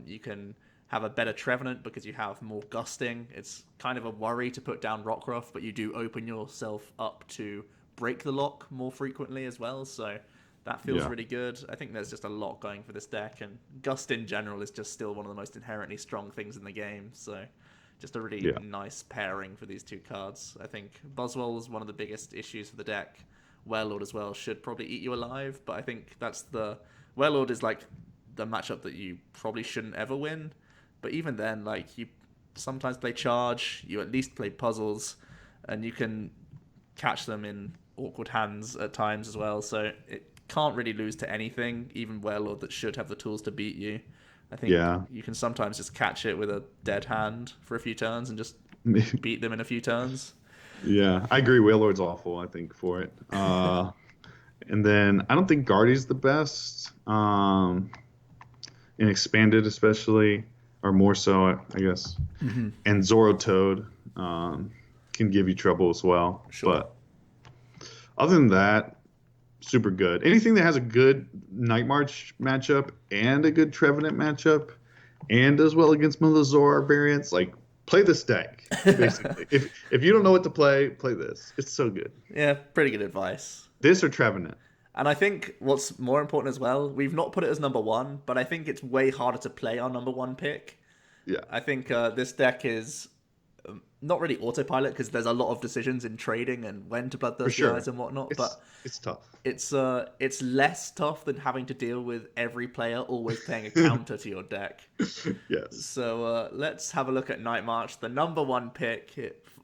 You can have a better Trevenant because you have more gusting. It's kind of a worry to put down Rockruff, but you do open yourself up to break the lock more frequently as well, so that feels really good. I think there's just a lot going for this deck, and Gust in general is just still one of the most inherently strong things in the game, so just a really nice pairing for these two cards. I think BUZZWOLE is one of the biggest issues for the deck. WAILORD as well should probably eat you alive, but I think that's WAILORD is like the matchup that you probably shouldn't ever win, but even then, like, you sometimes play Charge, you at least play Puzzles, and you can catch them in awkward hands at times as well, so it can't really lose to anything, even WAILORD that should have the tools to beat you. I think you can sometimes just catch it with a dead hand for a few turns and just beat them in a few turns. Yeah, I agree. WAILORD's awful, I think, for it. And then I don't think Guardy's the best. In Expanded especially, or more so, I guess. Mm-hmm. And ZOROTOAD can give you trouble as well. Sure. But other than that, super good. Anything that has a good Night March matchup and a good Trevenant matchup, and as well against one of the ZOROARK variants, like, play this deck. Basically, if you don't know what to play this. It's so good. Yeah, pretty good advice. This or Trevenant. And I think what's more important as well, we've not put it as number 1, but I think it's way harder to play our number 1 pick. Yeah. I think this deck is not really autopilot because there's a lot of decisions in trading and when to bloodthirsty eyes and whatnot. But it's tough. It's less tough than having to deal with every player always playing a counter to your deck. Yes. So let's have a look at Night March. The number 1 pick,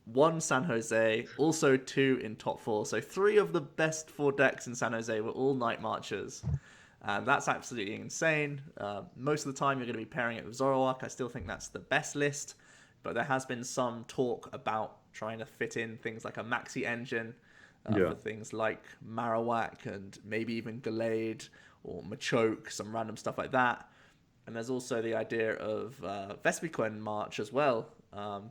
1 San Jose, also 2 in top 4. So 3 of the best 4 decks in San Jose were all Night Marchers. And that's absolutely insane. Most of the time you're going to be pairing it with ZOROARK. I still think that's the best list. But there has been some talk about trying to fit in things like a Maxi engine for things like Marowak and maybe even Gallade or Machoke, some random stuff like that. And there's also the idea of Vespiquen March as well,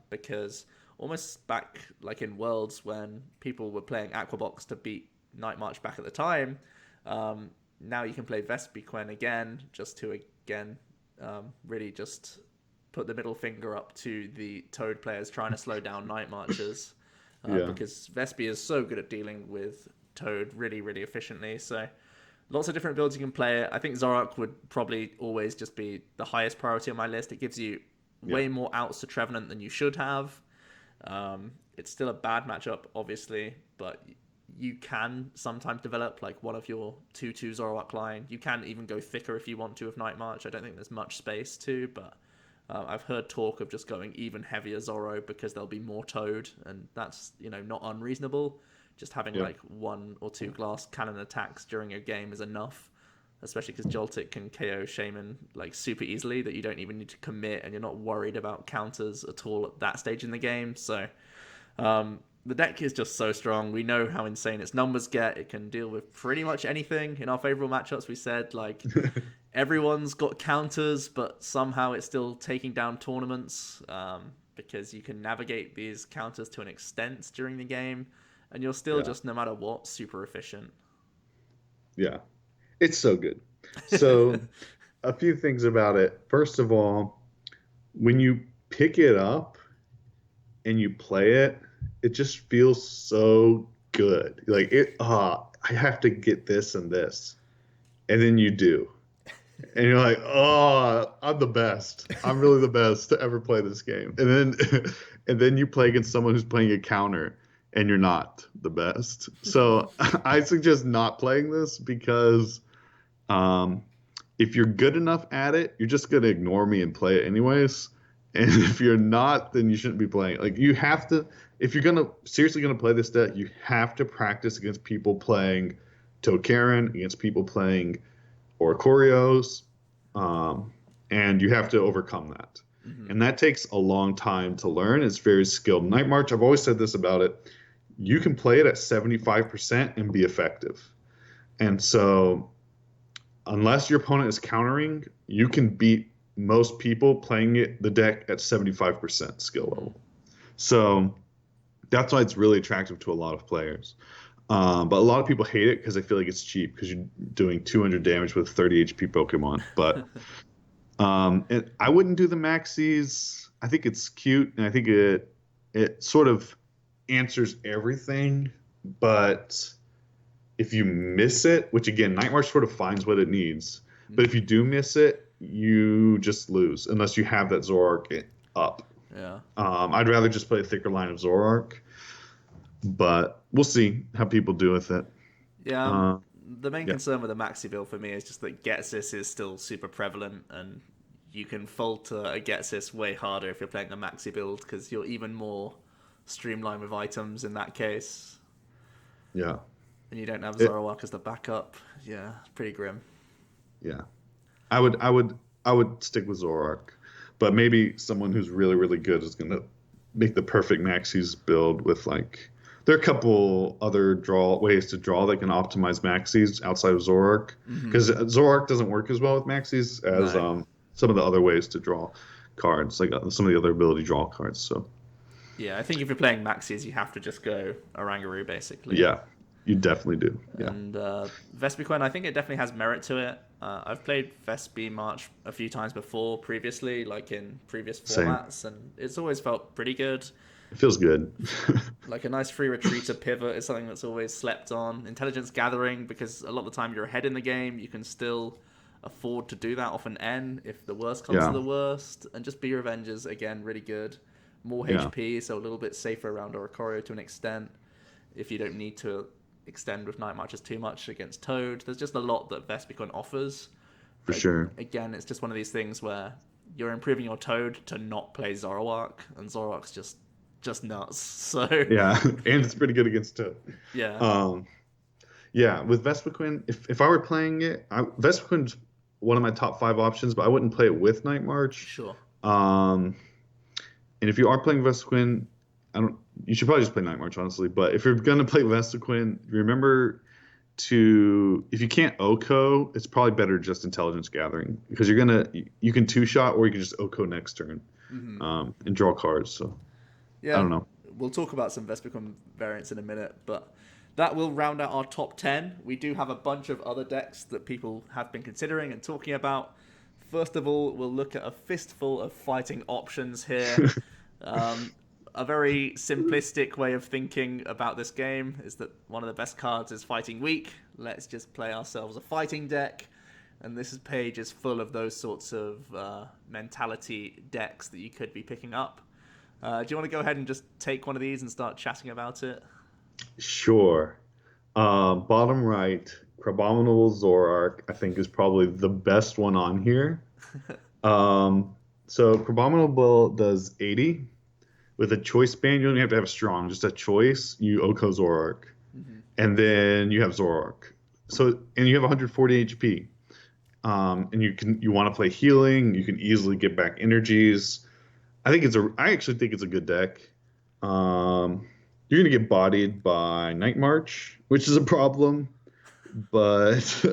because almost back like in Worlds when people were playing AQUABOX to beat Night March back at the time, now you can play Vespiquen again just to really just put the middle finger up to the Toad players trying to slow down Night Marchers, because Vespi is so good at dealing with Toad really, really efficiently. So lots of different builds you can play it. I think ZOROARK would probably always just be the highest priority on my list. It gives you way more outs to Trevenant than you should have. It's still a bad matchup, obviously, but you can sometimes develop like one of your 2/2 ZOROARK line. You can even go thicker if you want to with Night March. I don't think there's much space to, but I've heard talk of just going even heavier Zoro because there'll be more Toad, and that's, not unreasonable. Just having like 1 or 2 glass cannon attacks during a game is enough, especially because Joltik can KO Shaman like super easily, that you don't even need to commit and you're not worried about counters at all at that stage in the game. So the deck is just so strong. We know how insane its numbers get. It can deal with pretty much anything. In our favorable matchups, we said like everyone's got counters, but somehow it's still taking down tournaments because you can navigate these counters to an extent during the game, and you're still just, no matter what, super efficient. Yeah, it's so good. So a few things about it. First of all, when you pick it up and you play it, it just feels so good. Like I have to get this and this. And then you do. And you're like, oh, I'm the best. I'm really the best to ever play this game. And then you play against someone who's playing a counter and you're not the best. So I suggest not playing this because if you're good enough at it, you're just going to ignore me and play it anyways. And if you're not, then you shouldn't be playing. Like, you have to, if you're seriously going to play this deck, you have to practice against people playing Tokaran, against people playing Oricorios, and you have to overcome that. Mm-hmm. And that takes a long time to learn. It's very skilled. Night March, I've always said this about it. You can play it at 75% and be effective. And so unless your opponent is countering, you can beat most people playing the deck at 75% skill level. So that's why it's really attractive to a lot of players. But a lot of people hate it because they feel like it's cheap because you're doing 200 damage with 30 HP Pokemon. But I wouldn't do the maxis. I think it's cute, and I think it sort of answers everything. But if you miss it, which again, Night March sort of finds what it needs. But if you do miss it, you just lose unless you have that ZOROARK up. Yeah. I'd rather just play a thicker line of ZOROARK. But we'll see how people do with it. Yeah, the main concern with the maxi build for me is just that Ghetsis is still super prevalent, and you can falter a Ghetsis way harder if you're playing a maxi build because you're even more streamlined with items in that case. Yeah. And you don't have ZOROARK as the backup. Yeah, pretty grim. Yeah. I would stick with ZOROARK. But maybe someone who's really, really good is going to make the perfect maxis build with like... There are a couple other ways to draw that can optimize maxis outside of ZOROARK. Because ZOROARK doesn't work as well with maxis as some of the other ways to draw cards, like some of the other ability draw cards. So yeah, I think if you're playing maxis, you have to just go Orangaroo, basically. Yeah, you definitely do. Yeah. And Vespiquen, I think it definitely has merit to it. I've played Vespi March a few times before, previously, like in previous formats, and it's always felt pretty good. It feels good. Like a nice free retreater pivot is something that's always slept on. Intelligence gathering, because a lot of the time you're ahead in the game, you can still afford to do that off an N if the worst comes to the worst. And just Be Revengers, again, really good. More HP, so a little bit safer around Oricorio to an extent. If you don't need to extend with Night Marches too much against Toad. There's just a lot that Vespiquen offers. For sure. Again, it's just one of these things where you're improving your Toad to not play Zoroark, and Zoroark's just nuts. So yeah, and it's pretty good against Toad. Yeah. Yeah, with Vespiquen, if I were playing it, Vespiquen's one of my top 5 options, but I wouldn't play it with Night March. Sure. And if you are playing Vespiquen, you should probably just play Night March, honestly. But if you're gonna play Vespiquen, remember if you can't Oko, it's probably better just Intelligence Gathering, because you can 2-shot, or you can just Oko next turn, and draw cards. So yeah, I don't know. We'll talk about some Vespiquen variants in a minute, but that will round out our top 10. We do have a bunch of other decks that people have been considering and talking about. First of all, we'll look at a fistful of fighting options here. A very simplistic way of thinking about this game is that one of the best cards is Fighting Weak. Let's just play ourselves a fighting deck. And this page is full of those sorts of mentality decks that you could be picking up. Do you want to go ahead and just take one of these and start chatting about it? Sure. Bottom right, Crabominable ZOROARK, I think, is probably the best one on here. So Crabominable does 80. With a choice band, you don't have to have a strong, just a choice. You Oko ZOROARK. And then you have ZOROARK. And you have 140 HP. And you want to play healing. You can easily get back energies. I actually think it's a good deck. You're gonna get bodied by Night March, which is a problem. But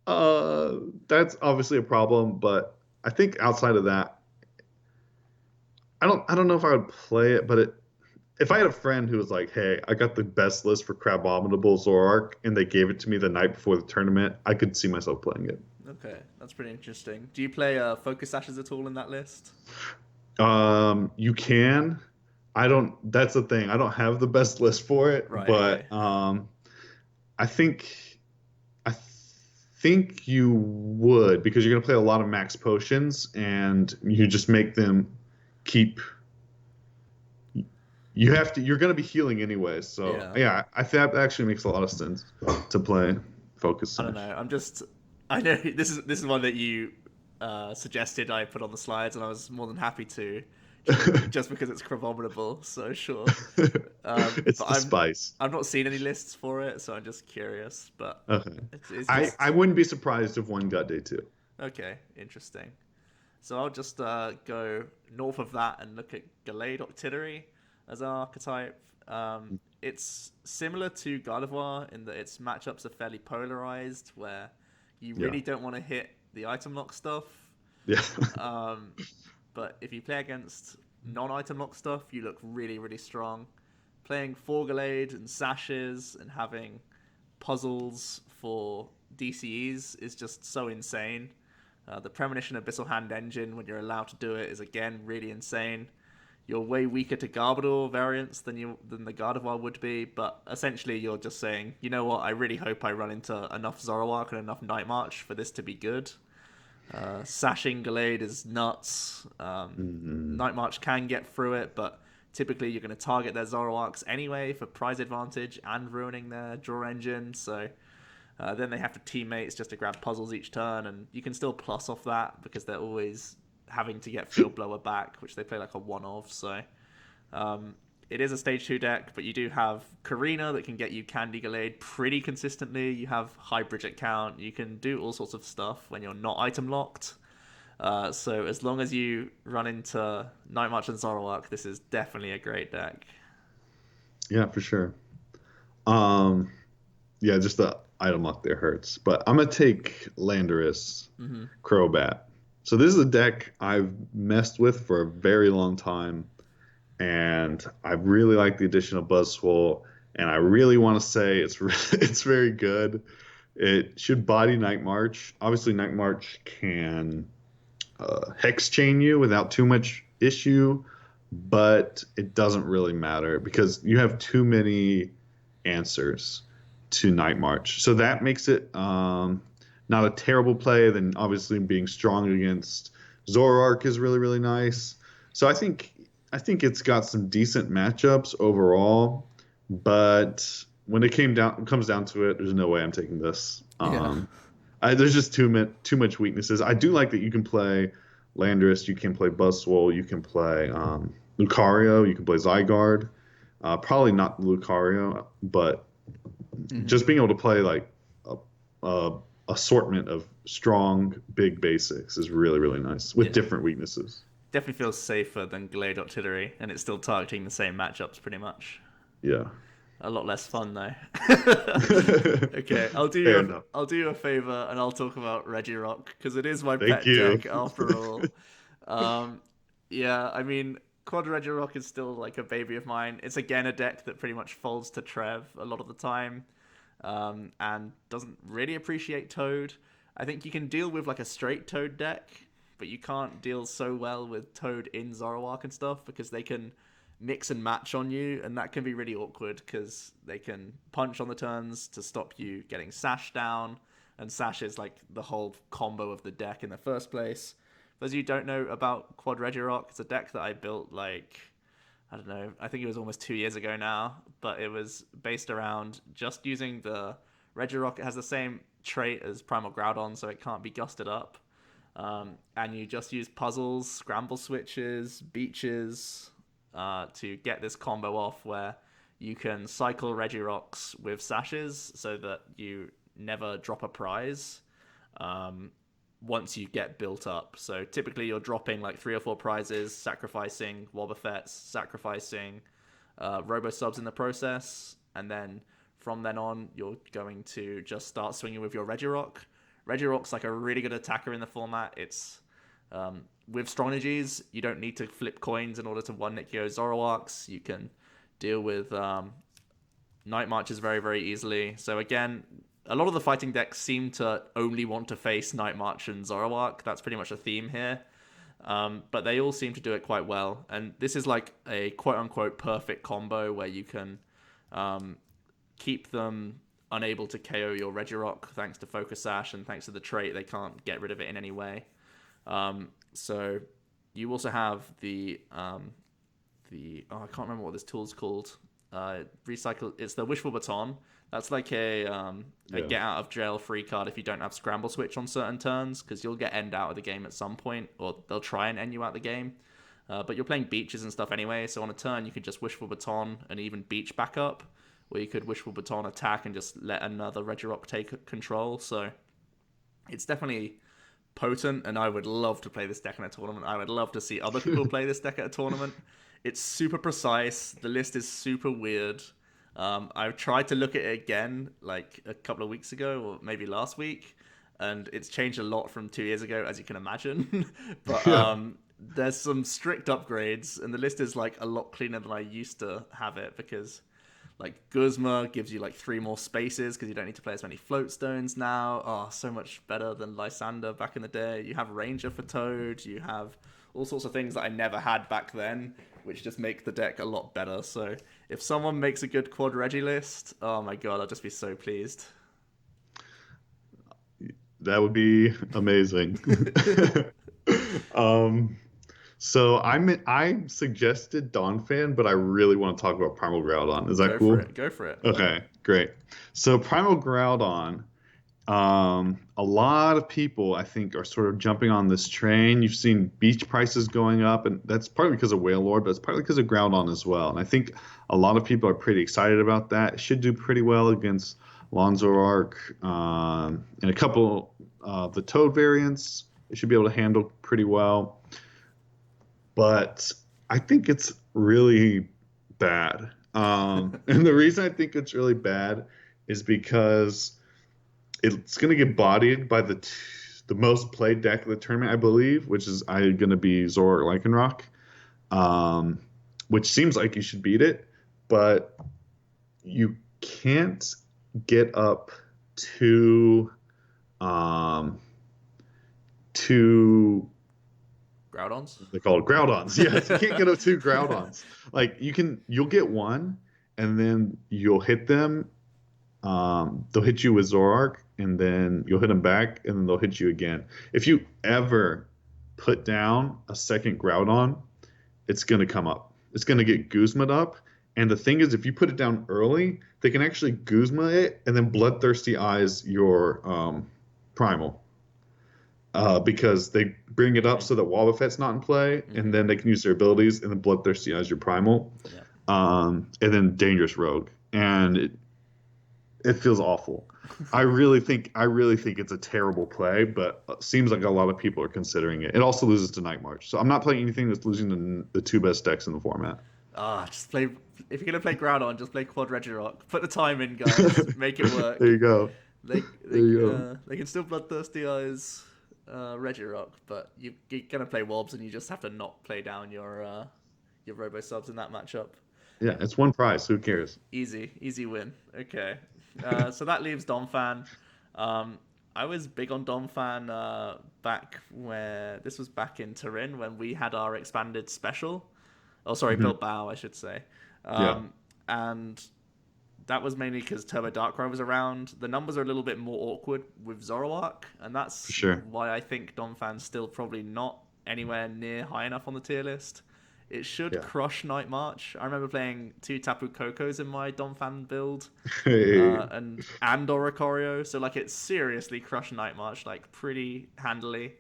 That's obviously a problem, but I think outside of that, I don't know if I would play it, but if I had a friend who was like, "Hey, I got the best list for Crabominable ZOROARK," and they gave it to me the night before the tournament, I could see myself playing it. Okay, that's pretty interesting. Do you play Focus Ashes at all in that list? You can. I don't. That's the thing. I don't have the best list for it, Right. Okay. but I think I think you would because you're gonna play a lot of max potions, and you just make them keep. You have to. You're gonna be healing anyway, so Yeah. yeah. I think that actually makes a lot of sense to play Focus I don't Sash. know. I know this is one that you suggested I put on the slides, and I was more than happy to, just because it's chronometrable. So sure. It's But the spice. I've not seen any lists for it, so I'm just curious. But Okay. it's I just wouldn't be surprised if one got day two. okay. Interesting. So I'll just go north of that and look at Gallade Octillery as an archetype. It's similar to Gardevoir in that its matchups are fairly polarized, where you Yeah. really don't want to hit the item lock stuff. Yeah. But if you play against non-item lock stuff, you look really, really strong. Playing Forgalade and Sashes and having puzzles for DCEs is just so insane. The Premonition Abyssal Hand engine, when you're allowed to do it, is again really insane. You're way weaker to Garbodor variants than the Gardevoir would be, but essentially you're just saying, you know what, I really hope I run into enough Zoroark and enough Night March for this to be good. Sashing Gallade is nuts. Night March can get through it, but typically you're going to target their Zoroarks anyway for prize advantage and ruining their draw engine, so then they have to teammates just to grab puzzles each turn, and you can still plus off that because they're always having to get Field Blower back, which they play like a one of. So it is a stage 2 deck, but you do have Karina that can get you Candy Gallade pretty consistently. You have high Bridget count. You can do all sorts of stuff when you're not item locked. So as long as you run into Night March and Zoroark, this is definitely a great deck. Yeah, for sure. Um, yeah, just the item lock there hurts. But I'm gonna take Landorus, Crobat. So this is a deck I've messed with for a very long time, and I really like the addition of BUZZWOLE, and I really want to say it's very good. It should body Night March. Obviously, Night March can hex chain you without too much issue, but it doesn't really matter because you have too many answers to Night March. So that makes it not a terrible play. Then obviously being strong against ZOROARK is really, really nice. So I think it's got some decent matchups overall, but when it comes down to it, there's no way I'm taking this. Yeah. There's just too much weaknesses. I do like that you can play Landorus, you can play BUZZWOLE, you can play Lucario, you can play Zygarde. Probably not Lucario, but just being able to play like a assortment of strong big basics is really, really nice with different weaknesses. Definitely feels safer than Glade Octillery, and it's still targeting the same matchups pretty much. Yeah. A lot less fun though. Okay, I'll do you a favor and I'll talk about Regirock because it is my Thank pet you. deck after all. Yeah, I mean Quad Regirock is still like a baby of mine. It's again a deck that pretty much folds to Trev a lot of the time, and doesn't really appreciate Toad. I think you can deal with like a straight Toad deck, but you can't deal so well with Toad in Zoroark and stuff because they can mix and match on you, and that can be really awkward because they can punch on the turns to stop you getting Sash down, and Sash is like the whole combo of the deck in the first place. For those of you who don't know about Quad Regirock, it's a deck that I built like, I don't know, I think it was almost 2 years ago now, but it was based around just using the Regirock. It has the same trait as Primal Groudon, so it can't be gusted up. And you just use puzzles, scramble switches, beaches, to get this combo off where you can cycle Regirocks with Sashes so that you never drop a prize once you get built up. So typically you're dropping like 3 or 4 prizes, sacrificing Wobbuffets, sacrificing Robo-Subs in the process, and then from then on you're going to just start swinging with your Regirock. Regirock's like a really good attacker in the format. It's with Strongnergies, you don't need to flip coins in order to one-nick your Zoroarks. You can deal with Night Marches very, very easily. So again, a lot of the fighting decks seem to only want to face Night March and Zoroark. That's pretty much a theme here. But they all seem to do it quite well. And this is like a quote-unquote perfect combo where you can keep them unable to KO your Regirock thanks to Focus Sash, and thanks to the trait, they can't get rid of it in any way. So you also have the I can't remember what this tool's called. Recycle. It's the Wishful Baton. That's like a get out of jail free card if you don't have Scramble Switch on certain turns, because you'll get end out of the game at some point, or they'll try and end you out the game. But you're playing beaches and stuff anyway, so on a turn you could just Wishful Baton and even beach back up, where you could Wishful Baton attack and just let another Regirock take control. So it's definitely potent, and I would love to play this deck in a tournament. I would love to see other people play this deck at a tournament. It's super precise. The list is super weird. I've tried to look at it again like a couple of weeks ago, or maybe last week, and it's changed a lot from 2 years ago, as you can imagine. But there's some strict upgrades, and the list is like a lot cleaner than I used to have it, because like Guzma gives you like 3 more spaces because you don't need to play as many float stones now. Oh, so much better than Lysander back in the day. You have Ranger for Toad. You have all sorts of things that I never had back then, which just make the deck a lot better. So if someone makes a good Quad Regi list, oh my god, I'll just be so pleased. That would be amazing. So I suggested Donphan, but I really want to talk about Primal Groudon. Is that cool? Go for it. Okay, great. So Primal Groudon, a lot of people I think are sort of jumping on this train. You've seen beach prices going up, and that's partly because of WAILORD, but it's partly because of Groudon as well. And I think a lot of people are pretty excited about that. It should do pretty well against ZOROARK and a couple of the Toad variants. It should be able to handle pretty well. But I think it's really bad. And the reason I think it's really bad is because it's going to get bodied by the most played deck of the tournament, I believe, which is going to be ZOROARK, LYCANROC, which seems like you should beat it, but you can't get up to Groudons? They call it Groudons. Yes, you can't get up 2 Groudons. Like you'll get one, and then you'll hit them. They'll hit you with ZOROARK, and then you'll hit them back, and then they'll hit you again. If you ever put down a second Groudon, it's gonna come up. It's gonna get Guzma'd up. And the thing is, if you put it down early, they can actually Guzma it and then Bloodthirsty Eyes your Primal. Because they bring it up so that Wobbuffet's not in play, and then they can use their abilities, and then Bloodthirsty as your Primal, and then Dangerous Rogue, and it feels awful. I really think it's a terrible play, but it seems like a lot of people are considering it. It also loses to Night March, so I'm not playing anything that's losing the 2 best decks in the format. Just play. If you're gonna play Groudon, just play Quad Regirock. Put the time in, guys. Make it work. There you go. They can still Bloodthirsty Eyes Regirock, but you're gonna play Wobbs, and you just have to not play down your Robo Subs in that matchup. Yeah, it's 1 prize. Who cares? Easy win. Okay. So that leaves Donphan. I was big on Donphan back where this was back in Turin when we had our expanded special. Oh, sorry, Bilbao, I should say. And that was mainly because Turbo Darkrai was around. The numbers are a little bit more awkward with Zoroark, and that's why I think Donphan's still probably not anywhere near high enough on the tier list. It should crush Night March. I remember playing 2 Tapu Kokos in my Donphan build, and Oricorio, so like it seriously crushed Night March like pretty handily.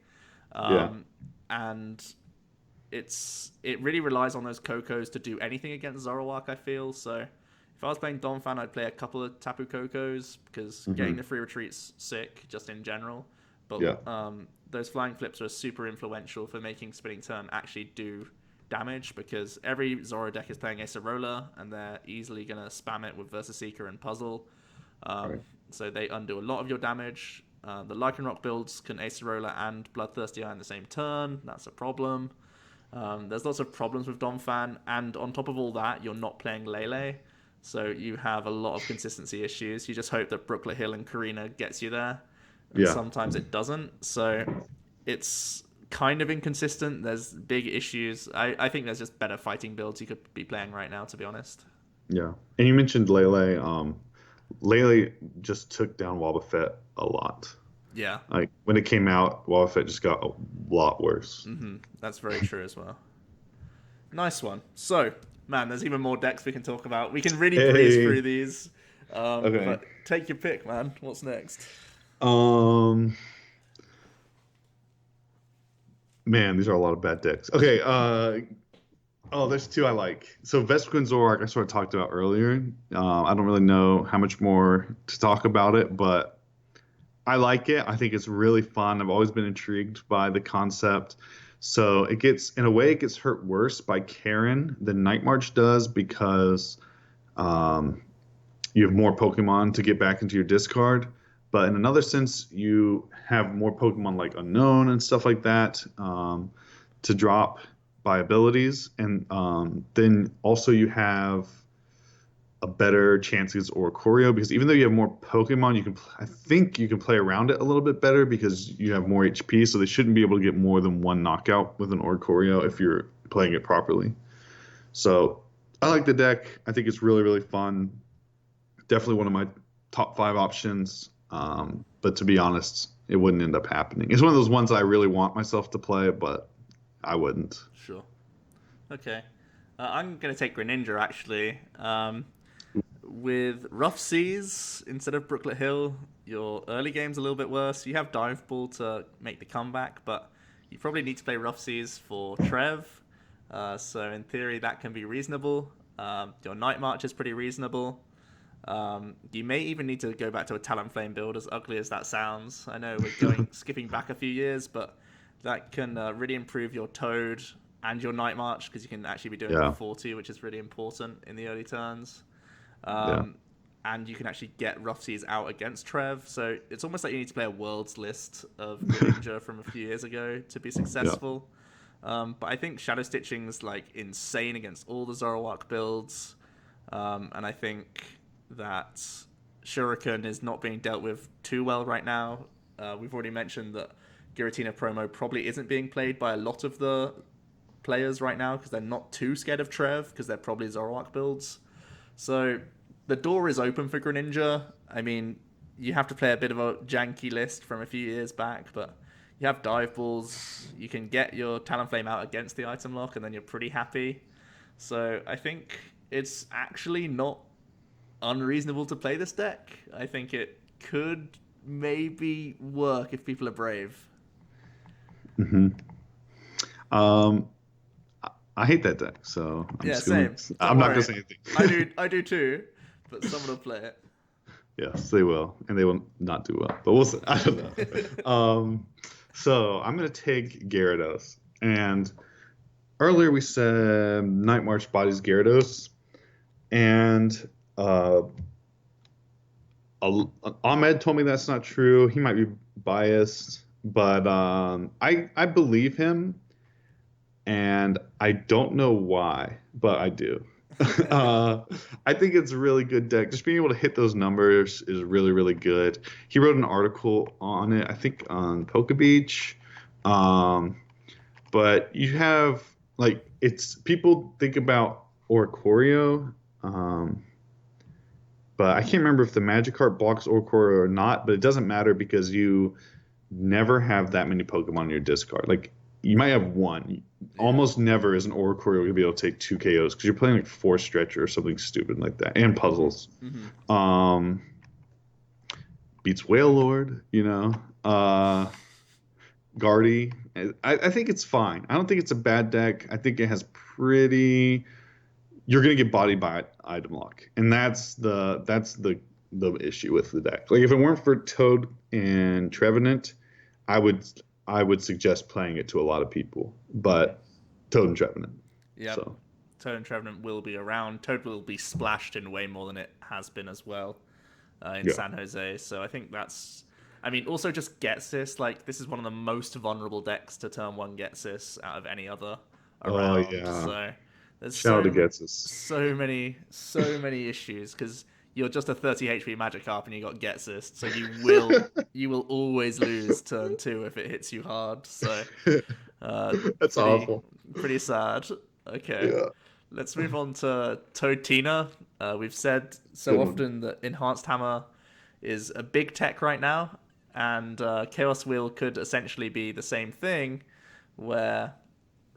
And it really relies on those Kokos to do anything against Zoroark, I feel. So if I was playing Donphan, I'd play a couple of Tapu Kokos, because getting the free retreat's sick just in general. But those flying flips are super influential for making Spinning Turn actually do damage, because every Zoro deck is playing Acerola, and they're easily going to spam it with Versus Seeker and Puzzle. So they undo a lot of your damage. The LYCANROC builds can Acerola and Bloodthirsty Eye in the same turn. That's a problem. There's lots of problems with Donphan, and on top of all that, you're not playing Lele, so you have a lot of consistency issues. You just hope that Brooklet Hill and Karina gets you there, and sometimes it doesn't. So it's kind of inconsistent. There's big issues. I think there's just better fighting builds you could be playing right now, to be honest. Yeah, and you mentioned Lele. Lele just took down Wobbuffet a lot. Yeah. Like when it came out, Wobbuffet just got a lot worse. That's very true as well. Nice one. So, man, there's even more decks we can talk about. We can really breeze through these. Okay. But take your pick, man. What's next? Man, these are a lot of bad decks. Okay. There's two I like. So Vespiquen ZOROARK I sort of talked about earlier. I don't really know how much more to talk about it, but I like it. I think it's really fun. I've always been intrigued by the concept. So in a way, it gets hurt worse by Karen than Night March does because you have more Pokemon to get back into your discard. But in another sense, you have more Pokemon like Unknown and stuff like that to drop by abilities, and then also you have a better chance against Oricorio because even though you have more Pokemon, I think you can play around it a little bit better because you have more HP, so they shouldn't be able to get more than one knockout with an Oricorio if you're playing it properly. So I like the deck. I think it's really, really fun. Definitely one of my top 5 options, but to be honest, it wouldn't end up happening. It's one of those ones I really want myself to play, but I wouldn't. Sure. Okay. I'm going to take Greninja, actually. With Rough Seas instead of Brooklet Hill, your early game's a little bit worse. You have Dive Ball to make the comeback, but you probably need to play Rough Seas for Trev. So in theory, that can be reasonable. Your Night March is pretty reasonable. You may even need to go back to a Talonflame build, as ugly as that sounds. I know we're skipping back a few years, but that can really improve your Toad and your Night March because you can actually be doing 40, which is really important in the early turns. And you can actually get Rough Seas out against Trev. So it's almost like you need to play a Worlds list of Greninja from a few years ago to be successful. But I think Shadow Stitching's like insane against all the Zoroark builds. And I think that Shuriken is not being dealt with too well right now. We've already mentioned that Giratina promo probably isn't being played by a lot of the players right now because they're not too scared of Trev because they're probably Zoroark builds. So the door is open for Greninja. I mean, you have to play a bit of a janky list from a few years back, but you have Dive Balls. You can get your Talonflame out against the item lock, and then you're pretty happy. So I think it's actually not unreasonable to play this deck. I think it could maybe work if people are brave. I hate that deck, so same. I'm not gonna say anything. I do too, but someone will play it. Yes, they will, and they will not do well. But we'll see. I don't know. So I'm gonna take Gyarados, and earlier we said Night March bodies Gyarados, and Ahmed told me that's not true. He might be biased, but I believe him. And I don't know why, but I do. I think it's a really good deck. Just being able to hit those numbers is really, really good. He wrote an article on it, I think on PokeBeach. But you have, like, it's people think about Oricorio, but I can't remember if the Magikarp blocks Oricorio or not, but it doesn't matter because you never have that many Pokemon in your discard. Like, you might have one. Almost never is an Oricorio going to be able to take 2 KOs because you're playing like Force Stretcher or something stupid like that, and puzzles. Beats Wailord, Guardy. I think it's fine. I don't think it's a bad deck. I think it has pretty. You're going to get bodied by item lock, and that's the issue with the deck. Like if it weren't for Toad and Trevenant, I would suggest playing it to a lot of people, but Toad and Trevenant. Yeah, so. Toad and Trevenant will be around. Toad will be splashed in way more than it has been as well in San Jose. So I think that's I mean, also just Getsis. Like, this is one of the most vulnerable decks to turn 1 Getsis out of any other Oh around. yeah. So there's Shout out to Getsus. so many issues because you're just a 30 HP Magikarp and you got Getsis, so you will always lose turn 2 if it hits you hard. So That's awful. pretty sad. Okay. Yeah. Let's move on to Toadina. We've said so Good one. often that Enhanced Hammer is a big tech right now, and Chaos Wheel could essentially be the same thing, where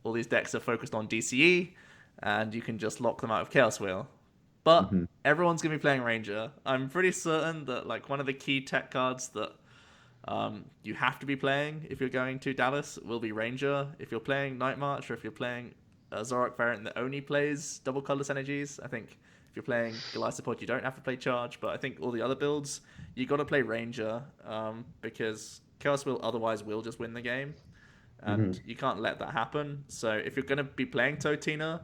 all these decks are focused on DCE, and you can just lock them out of Chaos Wheel. But everyone's going to be playing Ranger. I'm pretty certain that like one of the key tech cards that you have to be playing if you're going to Dallas will be Ranger. If you're playing Night March, or if you're playing a ZOROARK variant that only plays double colorless energies, I think if you're playing Glycopod, you don't have to play Charge. But I think all the other builds, you got to play Ranger because Chaos Wheel otherwise will just win the game, and you can't let that happen. So if you're going to be playing Totina,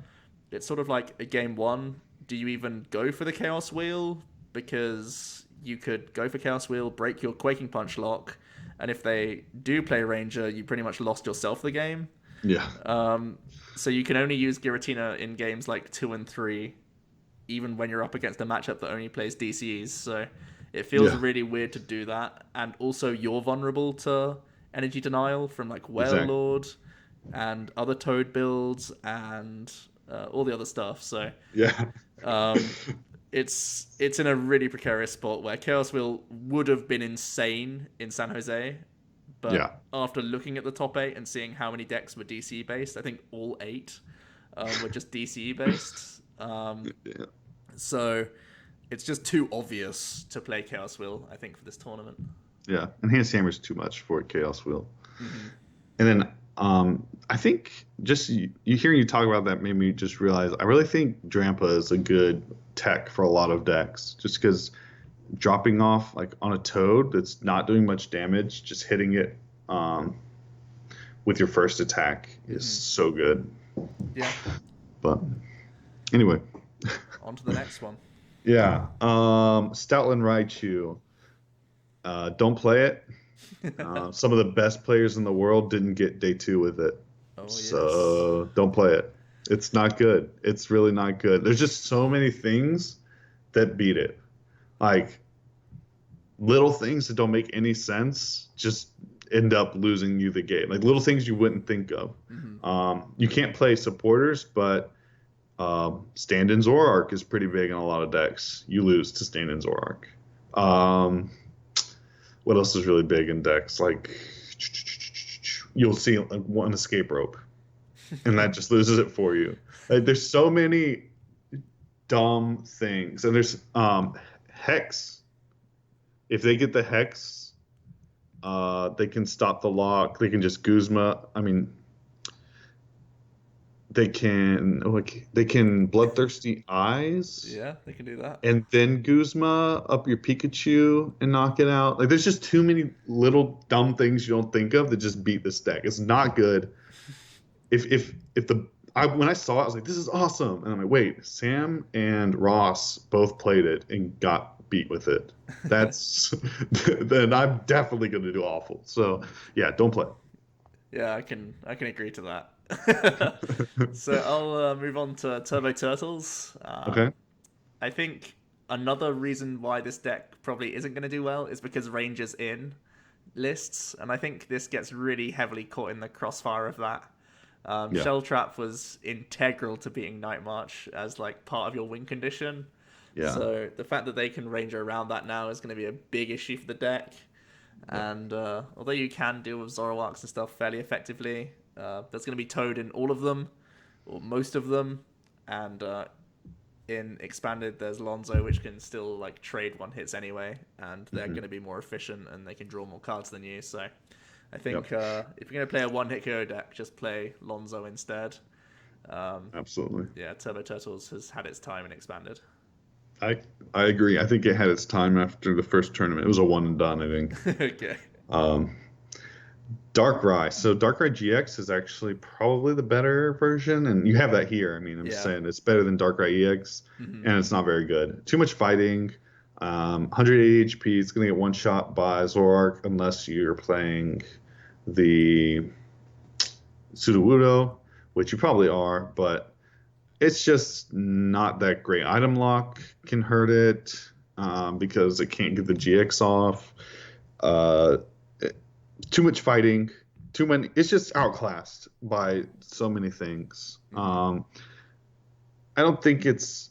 it's sort of like a game 1. Do you even go for the Chaos Wheel? Because you could go for Chaos Wheel, break your Quaking Punch lock, and if they do play Ranger, you pretty much lost yourself the game. Yeah. So you can only use Giratina in games like 2 and 3, even when you're up against a matchup that only plays DCs. So it feels really weird to do that. And also you're vulnerable to energy denial from like WAILORD and other Toad builds and all the other stuff. So Yeah. it's in a really precarious spot where Chaos Wheel would have been insane in San Jose. But after looking at the top 8 and seeing how many decks were DC based, I think all 8 were just DCE based. So it's just too obvious to play Chaos Wheel, I think, for this tournament. Yeah, Enhanced Hammer's too much for Chaos Wheel. And then I think just you hearing you talk about that made me just realize I really think Drampa is a good tech for a lot of decks, just because dropping off like on a Toad that's not doing much damage, just hitting it with your first attack is so good. Yeah. But anyway, on to the next one. Yeah. Stoutland Raichu. Don't play it. Some of the best players in the world didn't get day 2 with it. So don't play it. It's not good. It's really not good. There's just so many things that beat it. Like little things that don't make any sense just end up losing you the game. Like little things you wouldn't think of. You can't play supporters, but stand-in ZOROARK is pretty big in a lot of decks. You lose to stand-in ZOROARK. What else is really big in decks? Like you'll see one escape rope, and that just loses it for you. Like, there's so many dumb things, and there's Hex. If they get the Hex, they can stop the lock. They can just Guzma. I mean, they can Bloodthirsty Eyes. Yeah, they can do that. And then Guzma up your Pikachu and knock it out. Like, there's just too many little dumb things you don't think of that just beat this deck. It's not good. When I saw it, I was like, this is awesome. And I'm like, wait, Sam and Ross both played it and got beat with it. That's then I'm definitely going to do awful. So yeah, don't play. Yeah, I can agree to that. So I'll move on to Turbo Turtles. Okay. I think another reason why this deck probably isn't going to do well is because Ranger's in lists, and I think this gets really heavily caught in the crossfire of that. Shell Trap was integral to beating Night March as like part of your win condition. Yeah. So the fact that they can Ranger around that now is going to be a big issue for the deck. And although you can deal with Zoroarks and stuff fairly effectively, there's going to be Toad in all of them, or most of them. And in Expanded, there's Lonzo, which can still like trade 1-hits anyway, and they're going to be more efficient and they can draw more cards than you. So I think if you're going to play a 1-hit KO deck, just play Lonzo instead. Absolutely. Yeah, Turbo Turtles has had its time in Expanded. I agree. I think it had its time after the first tournament. It was a one and done, I think. Okay. Darkrai. So Darkrai GX is actually probably the better version, and you have that here. I mean, I'm just saying it's better than Darkrai EX, and it's not very good. Too much fighting. 180 HP. It's going to get one shot by ZOROARK unless you're playing the Sudowoodo, which you probably are, but it's just not that great. Item lock can hurt it because it can't get the GX off. Too much fighting, too many. It's just outclassed by so many things. I don't think it's.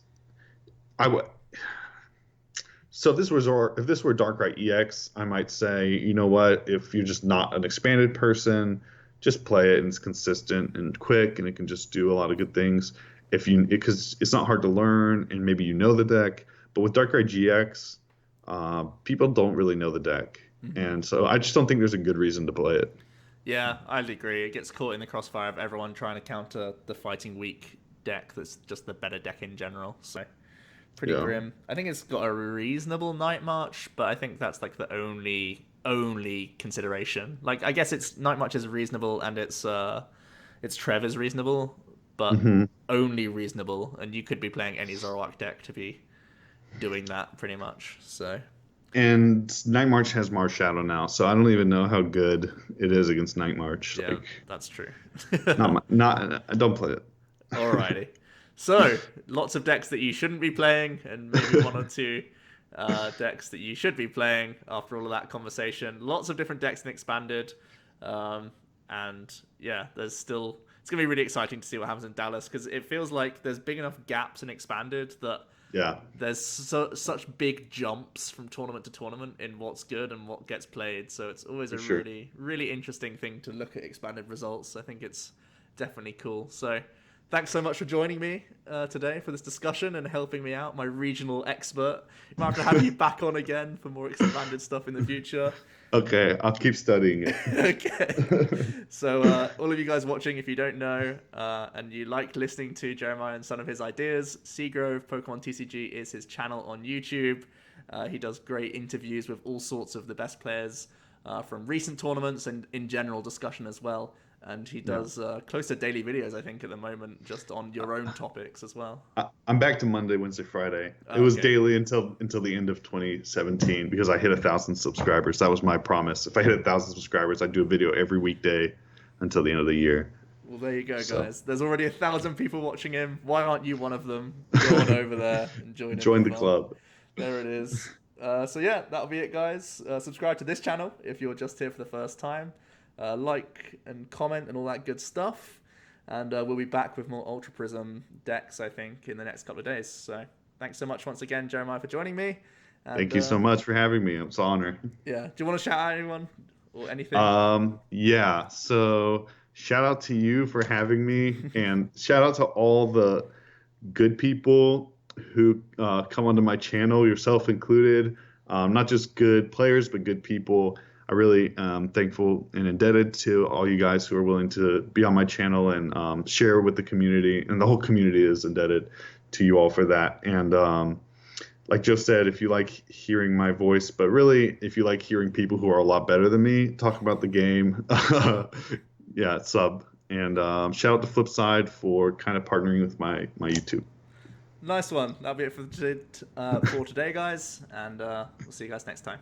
So if this were Darkrai EX, I might say, you know what? If you're just not an expanded person, just play it, and it's consistent and quick, and it can just do a lot of good things. Because it's not hard to learn, and maybe you know the deck. But with Darkrai GX, people don't really know the deck, and so I just don't think there's a good reason to play it. Yeah, I'd agree. It gets caught in the crossfire of everyone trying to counter the fighting weak deck that's just the better deck in general. So pretty grim. I think it's got a reasonable Night March, but I think that's like the only consideration. Like, I guess it's Night March is reasonable, and its Trev is reasonable, but only reasonable. And you could be playing any Zoroark deck to be doing that pretty much. So. And Night March has Mars Shadow now, so I don't even know how good it is against Night March. Yeah, that's true. Don't play it. Alrighty. So, lots of decks that you shouldn't be playing, and maybe one or two decks that you should be playing after all of that conversation. Lots of different decks in Expanded. And yeah, it's going to be really exciting to see what happens in Dallas, because it feels like there's big enough gaps in Expanded that there's such big jumps from tournament to tournament in what's good and what gets played. So it's always a really, really interesting thing to look at Expanded results. I think it's definitely cool. So thanks so much for joining me today for this discussion and helping me out, my regional expert. Might have to have you back on again for more Expanded stuff in the future. Okay, I'll keep studying it. Okay. So all of you guys watching, if you don't know and you like listening to Jeremiah and some of his ideas, Seagrove Pokemon TCG is his channel on YouTube. He does great interviews with all sorts of the best players from recent tournaments and in general discussion as well. And he does close to daily videos, I think, at the moment, just on your own topics as well. I'm back to Monday, Wednesday, Friday. It was daily until the end of 2017 because I hit 1,000 subscribers. That was my promise. If I hit 1,000 subscribers, I'd do a video every weekday until the end of the year. Well, there you go, guys. There's already 1,000 people watching him. Why aren't you one of them? Go on over there and join the club. There it is. So yeah, that'll be it, guys. Subscribe to this channel if you're just here for the first time. Like and comment and all that good stuff, and we'll be back with more Ultra Prism decks, I think, in the next couple of days. So thanks so much once again, Jeremiah, for joining me. And, thank you so much for having me. It's an honor. Yeah. Do you want to shout out anyone or anything? Yeah. So shout out to you for having me, and shout out to all the good people who come onto my channel, yourself included. Not just good players, but good people. I really am thankful and indebted to all you guys who are willing to be on my channel and share with the community. And the whole community is indebted to you all for that. And like Joe said, if you like hearing my voice, but really if you like hearing people who are a lot better than me talk about the game, sub. And shout out to Flipside for kind of partnering with my YouTube. Nice one. That'll be it for today, guys. And we'll see you guys next time.